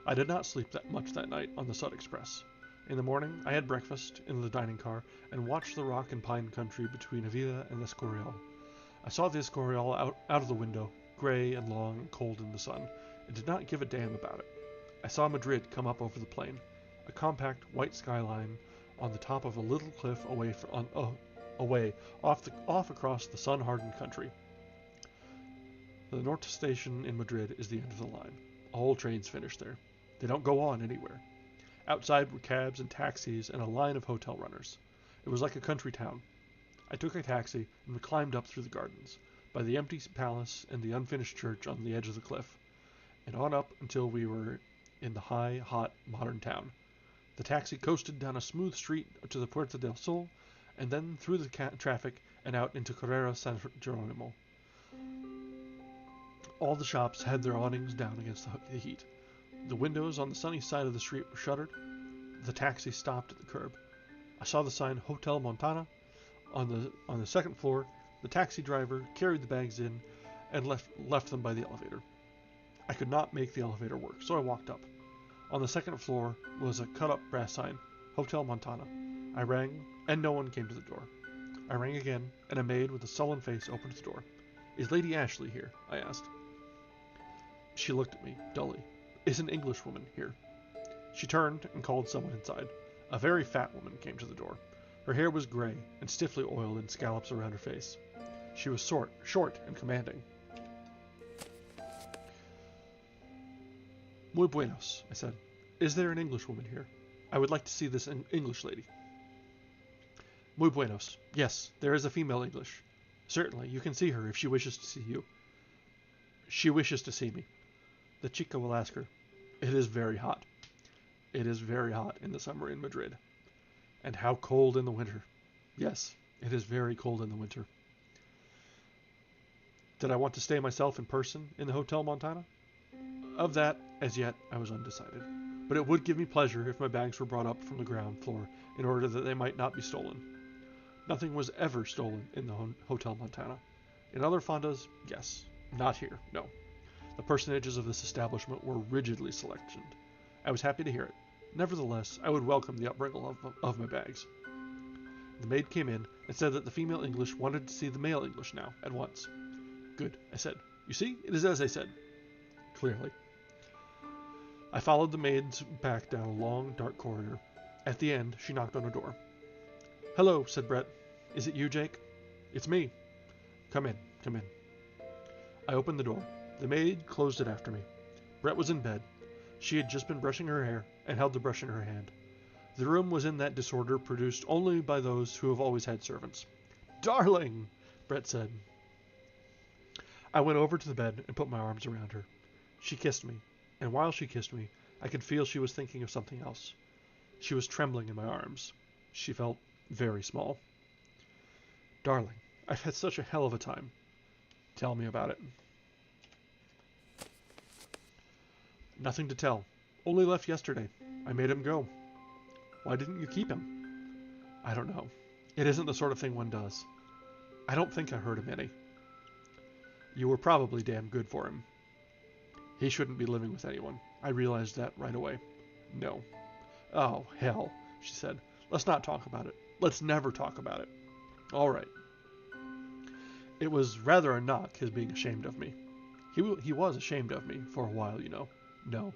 I did not sleep that much that night on the Sud Express. In the morning, I had breakfast in the dining car and watched the rock and pine country between Avila and Escorial. I saw the Escorial out of the window, gray and long and cold in the sun, and did not give a damn about it. I saw Madrid come up over the plain, a compact white skyline on the top of a little cliff off across the sun-hardened country. The Norte station in Madrid is the end of the line. All trains finish there. They don't go on anywhere. Outside were cabs and taxis and a line of hotel runners. It was like a country town. I took a taxi and climbed up through the gardens, by the empty palace and the unfinished church on the edge of the cliff, and on up until we were in the high, hot, modern town. The taxi coasted down a smooth street to the Puerta del Sol, and then through the traffic and out into Carrera San Geronimo. All the shops had their awnings down against the heat. The windows on the sunny side of the street were shuttered. The taxi stopped at the curb. I saw the sign Hotel Montana on the second floor. The taxi driver carried the bags in and left them by the elevator. I could not make the elevator work, so I walked up. On the second floor was a cut-up brass sign, Hotel Montana. I rang, and no one came to the door. I rang again, and a maid with a sullen face opened the door. "Is Lady Ashley here?" I asked. She looked at me, dully. "Is an Englishwoman here?" She turned and called someone inside. A very fat woman came to the door. Her hair was gray and stiffly oiled in scallops around her face. She was short and commanding. "Muy buenos," I said. "Is there an Englishwoman here? I would like to see this English lady." "Muy buenos. Yes, there is a female English. Certainly, you can see her if she wishes to see you." "She wishes to see me." "The chica will ask her." "It is very hot." "It is very hot in the summer in Madrid." "And how cold in the winter." "Yes, it is very cold in the winter." Did I want to stay myself in person in the Hotel Montana? Of that, as yet, I was undecided. But it would give me pleasure if my bags were brought up from the ground floor in order that they might not be stolen. Nothing was ever stolen in the Hotel Montana. In other fondas, yes. Not here, no. The personages of this establishment were rigidly selectioned. I was happy to hear it. Nevertheless, I would welcome the upbringing of my bags. The maid came in and said that the female English wanted to see the male English now, at once. "Good," I said. "You see, it is as I said." Clearly. I followed the maid's back down a long, dark corridor. At the end, she knocked on a door. "Hello," said Brett. "Is it you, Jake?" "It's me." Come in, come in." I opened the door. The maid closed it after me. Brett was in bed. She had just been brushing her hair and held the brush in her hand. The room was in that disorder produced only by those who have always had servants. "Darling!" Brett said. I went over to the bed and put my arms around her. She kissed me, and while she kissed me, I could feel she was thinking of something else. She was trembling in my arms. She felt very small. "Darling, I've had such a hell of a time." "Tell me about it." "Nothing to tell. Only left yesterday. I made him go." "Why didn't you keep him?" "I don't know. It isn't the sort of thing one does. I don't think I hurt him any." "You were probably damn good for him." "He shouldn't be living with anyone. I realized that right away." "No." "Oh, hell," she said. "Let's not talk about it. Let's never talk about it." "All right." It was rather a knock, his being ashamed of me. He was ashamed of me, for a while, you know. No.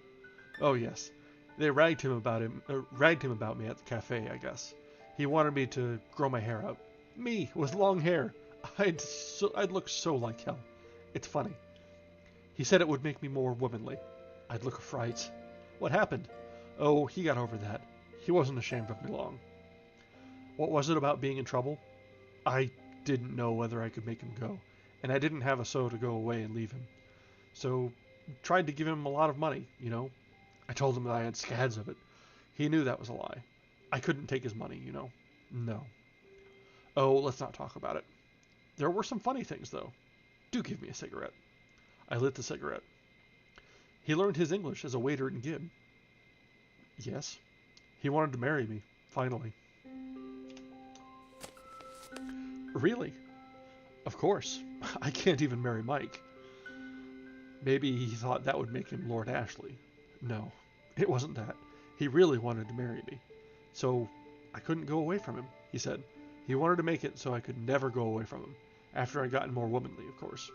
Oh, yes. They ragged him about me at the cafe, I guess. He wanted me to grow my hair out. Me, with long hair. I'd look so like hell. It's funny. He said it would make me more womanly. I'd look a fright. What happened? Oh, he got over that. He wasn't ashamed of me long. What was it about being in trouble? I didn't know whether I could make him go, and I didn't have a so to go away and leave him. So, tried to give him a lot of money, you know. I told him that I had scads of it. He knew that was a lie. I couldn't take his money, you know. No. Oh, let's not talk about it. There were some funny things, though. Do give me a cigarette. I lit the cigarette. He learned his English as a waiter in Gib. Yes. He wanted to marry me, finally. Really? Of course. I can't even marry Mike. Maybe he thought that would make him Lord Ashley. No, it wasn't that. He really wanted to marry me. So I couldn't go away from him, he said. He wanted to make it so I could never go away from him. After I'd gotten more womanly, of course.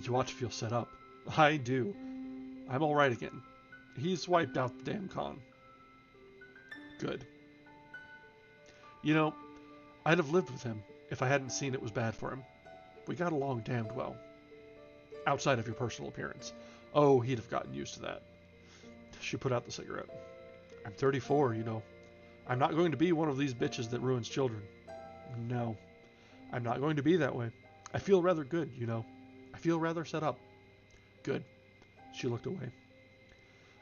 You ought to feel set up. I do. I'm all right again. He's wiped out the damn con. Good. You know, I'd have lived with him if I hadn't seen it was bad for him. We got along damned well. Outside of your personal appearance. Oh, he'd have gotten used to that. She put out the cigarette. I'm 34, you know. I'm not going to be one of these bitches that ruins children. No. I'm not going to be that way. I feel rather good, you know. I feel rather set up. Good. She looked away.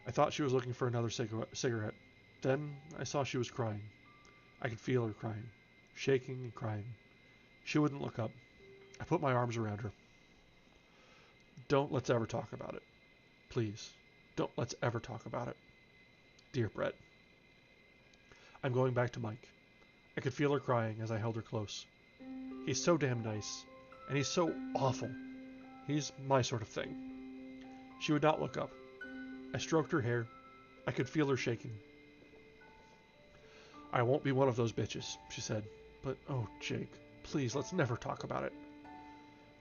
I thought she was looking for another cigarette. Then I saw she was crying. I could feel her crying. Shaking and crying. She wouldn't look up. I put my arms around her. Don't let's ever talk about it. Please, don't let's ever talk about it. Dear Brett. I'm going back to Mike. I could feel her crying as I held her close. He's so damn nice, and he's so awful. He's my sort of thing. She would not look up. I stroked her hair. I could feel her shaking. I won't be one of those bitches, she said. But, oh, Jake, please, let's never talk about it.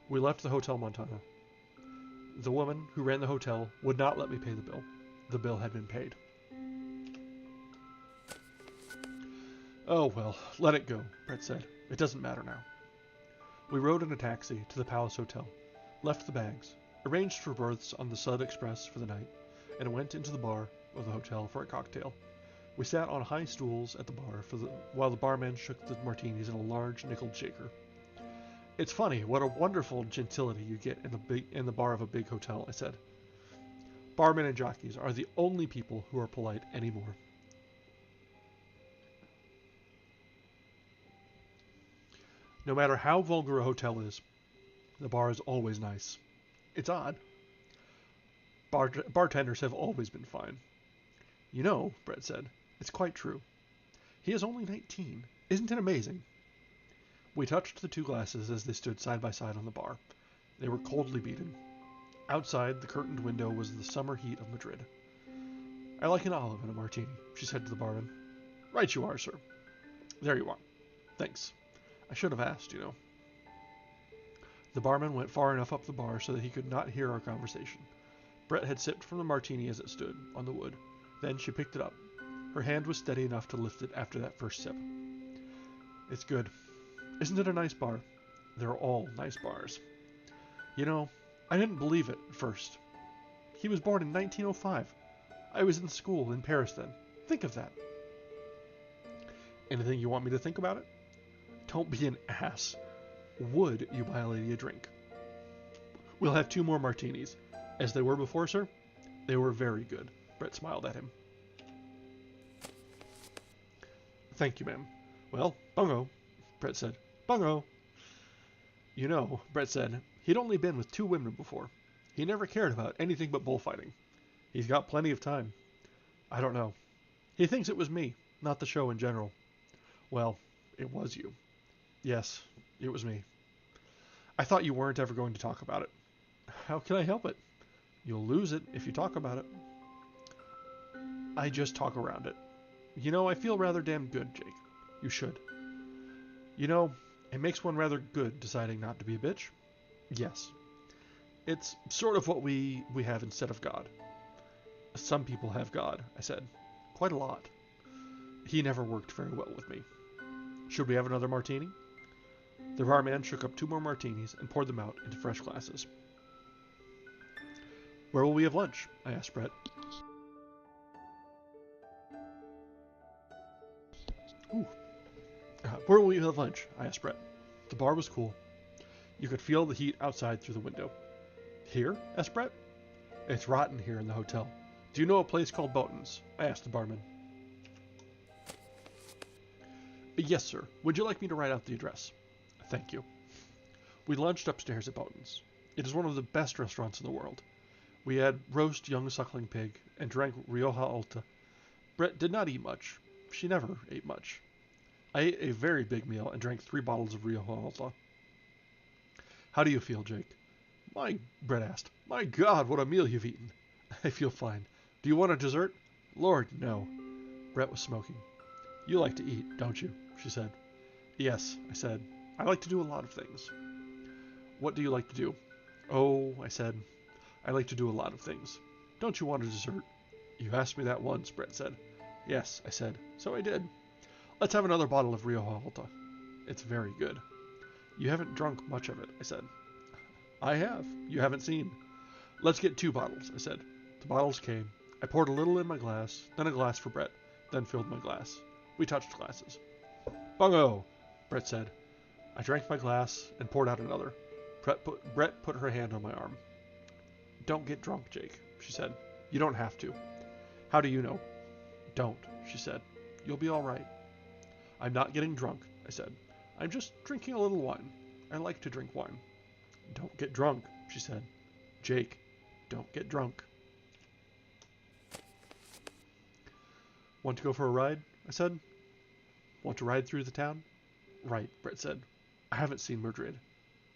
We left the Hotel Montana. The woman who ran the hotel would not let me pay the bill. The bill had been paid. Oh, well, let it go, Brett said. It doesn't matter now. We rode in a taxi to the Palace Hotel, left the bags, arranged for berths on the Sud Express for the night, and went into the bar of the hotel for a cocktail. We sat on high stools at the bar while the barman shook the martinis in a large nickeled shaker. It's funny what a wonderful gentility you get in the bar of a big hotel, I said. Barmen and jockeys are the only people who are polite anymore. No matter how vulgar a hotel is, the bar is always nice. It's odd. Bartenders have always been fine. You know, Brett said, it's quite true. He is only 19. Isn't it amazing? We touched the two glasses as they stood side by side on the bar. They were coldly beaten. Outside, the curtained window was the summer heat of Madrid. I like an olive in a martini, she said to the barman. Right you are, sir. There you are. Thanks. I should have asked, you know. The barman went far enough up the bar so that he could not hear our conversation. Brett had sipped from the martini as it stood on the wood. Then she picked it up. Her hand was steady enough to lift it after that first sip. It's good. Isn't it a nice bar? They're all nice bars. You know, I didn't believe it at first. He was born in 1905. I was in school in Paris then. Think of that. Anything you want me to think about it? Don't be an ass. Would you buy a lady a drink? We'll have 2 more martinis. As they were before, sir? They were very good. Brett smiled at him. Thank you, ma'am. Well, bungo, Brett said. Bungo. You know, Brett said, he'd only been with 2 women before. He never cared about anything but bullfighting. He's got plenty of time. I don't know. He thinks it was me, not the show in general. Well, it was you. Yes, it was me. I thought you weren't ever going to talk about it. How can I help it? You'll lose it if you talk about it. I just talk around it. You know, I feel rather damn good, Jake. You should. You know, it makes one rather good deciding not to be a bitch. Yes. It's sort of what we have instead of God. Some people have God, I said. Quite a lot. He never worked very well with me. Should we have another martini? The barman shook up 2 more martinis and poured them out into fresh glasses. Where will we have lunch? I asked Brett. Ooh. Where will we have lunch? I asked Brett. The bar was cool. You could feel the heat outside through the window. Here? Asked Brett. It's rotten here in the hotel. Do you know a place called Boughton's? I asked the barman. Yes, sir. Would you like me to write out the address? Thank you. We lunched upstairs at Boughton's. It is one of the best restaurants in the world. We had roast young suckling pig and drank Rioja Alta. Brett did not eat much. She never ate much. I ate a very big meal and drank 3 bottles of Rioja Alta. How do you feel, Jake? Brett asked. My God, what a meal you've eaten. I feel fine. Do you want a dessert? Lord, no. Brett was smoking. You like to eat, don't you? She said. Yes, I said. I like to do a lot of things. What do you like to do? Oh, I said. I like to do a lot of things. Don't you want a dessert? You asked me that once, Brett said. Yes, I said. So I did. Let's have another bottle of Rioja Alta. It's very good. You haven't drunk much of it, I said. I have. You haven't seen. Let's get 2 bottles, I said. The bottles came. I poured a little in my glass, then a glass for Brett, then filled my glass. We touched glasses. Bungo, Brett said. I drank my glass and poured out another. Brett put her hand on my arm. Don't get drunk, Jake, she said. You don't have to. How do you know? Don't, she said. You'll be all right. I'm not getting drunk, I said. I'm just drinking a little wine. I like to drink wine. Don't get drunk, she said. Jake, don't get drunk. Want to go for a ride? I said. Want to ride through the town? Right, Brett said. I haven't seen Madrid.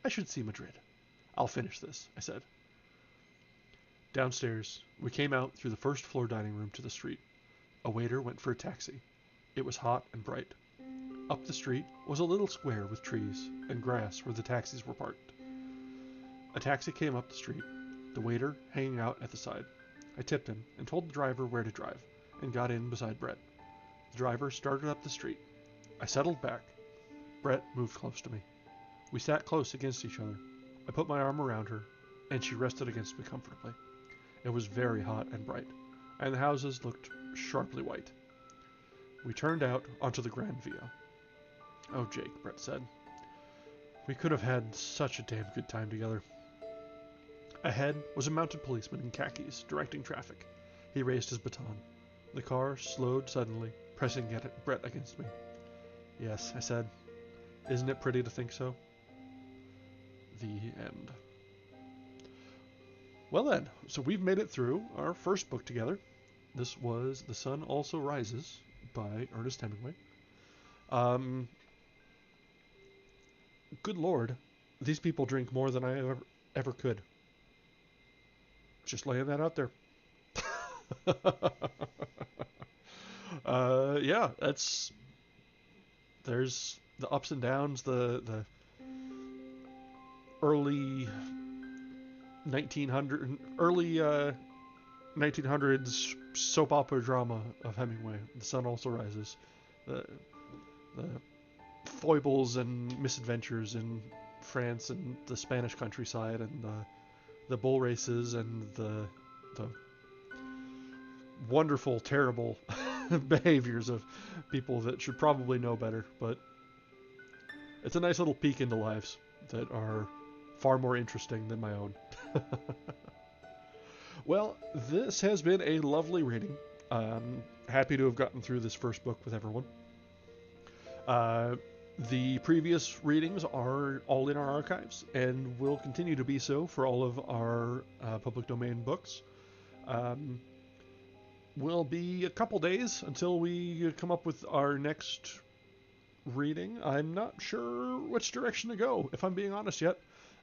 I should see Madrid. I'll finish this, I said. Downstairs, we came out through the first floor dining room to the street. A waiter went for a taxi. It was hot and bright. Up the street was a little square with trees and grass where the taxis were parked. A taxi came up the street, the waiter hanging out at the side. I tipped him and told the driver where to drive, and got in beside Brett. The driver started up the street. I settled back. Brett moved close to me. We sat close against each other. I put my arm around her, and she rested against me comfortably. It was very hot and bright, and the houses looked sharply white. We turned out onto the Grand Via. Oh, Jake, Brett said. We could have had such a damn good time together. Ahead was a mounted policeman in khakis, directing traffic. He raised his baton. The car slowed suddenly, pressing Brett against me. Yes, I said. Isn't it pretty to think so? The end. Well then, so we've made it through our first book together. This was The Sun Also Rises by Ernest Hemingway. Good Lord, these people drink more than I ever could. Just laying that out there. Yeah, there's the ups and downs, the early 1900s soap opera drama of Hemingway. The Sun Also Rises. The foibles and misadventures in France and the Spanish countryside, and the bull races, and the wonderful, terrible behaviors of people that should probably know better. But it's a nice little peek into lives that are far more interesting than my own. Well, this has been a lovely reading. Happy to have gotten through this first book with everyone. The previous readings are all in our archives and will continue to be so for all of our public domain books. Will be a couple days until we come up with our next reading. I'm not sure which direction to go, if I'm being honest yet.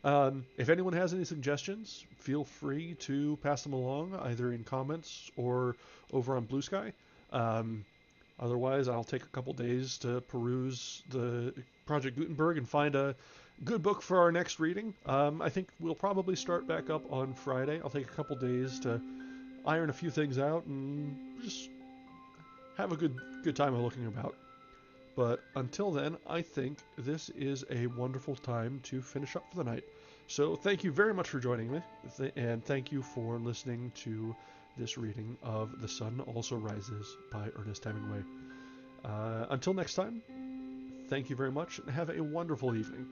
If anyone has any suggestions, feel free to pass them along, either in comments or over on Bluesky. Otherwise, I'll take a couple days to peruse the Project Gutenberg and find a good book for our next reading. I think we'll probably start back up on Friday. I'll take a couple days to iron a few things out and just have a good time of looking about. But until then, I think this is a wonderful time to finish up for the night. So thank you very much for joining me, and thank you for listening to this reading of The Sun Also Rises by Ernest Hemingway. Until next time, thank you very much, and have a wonderful evening.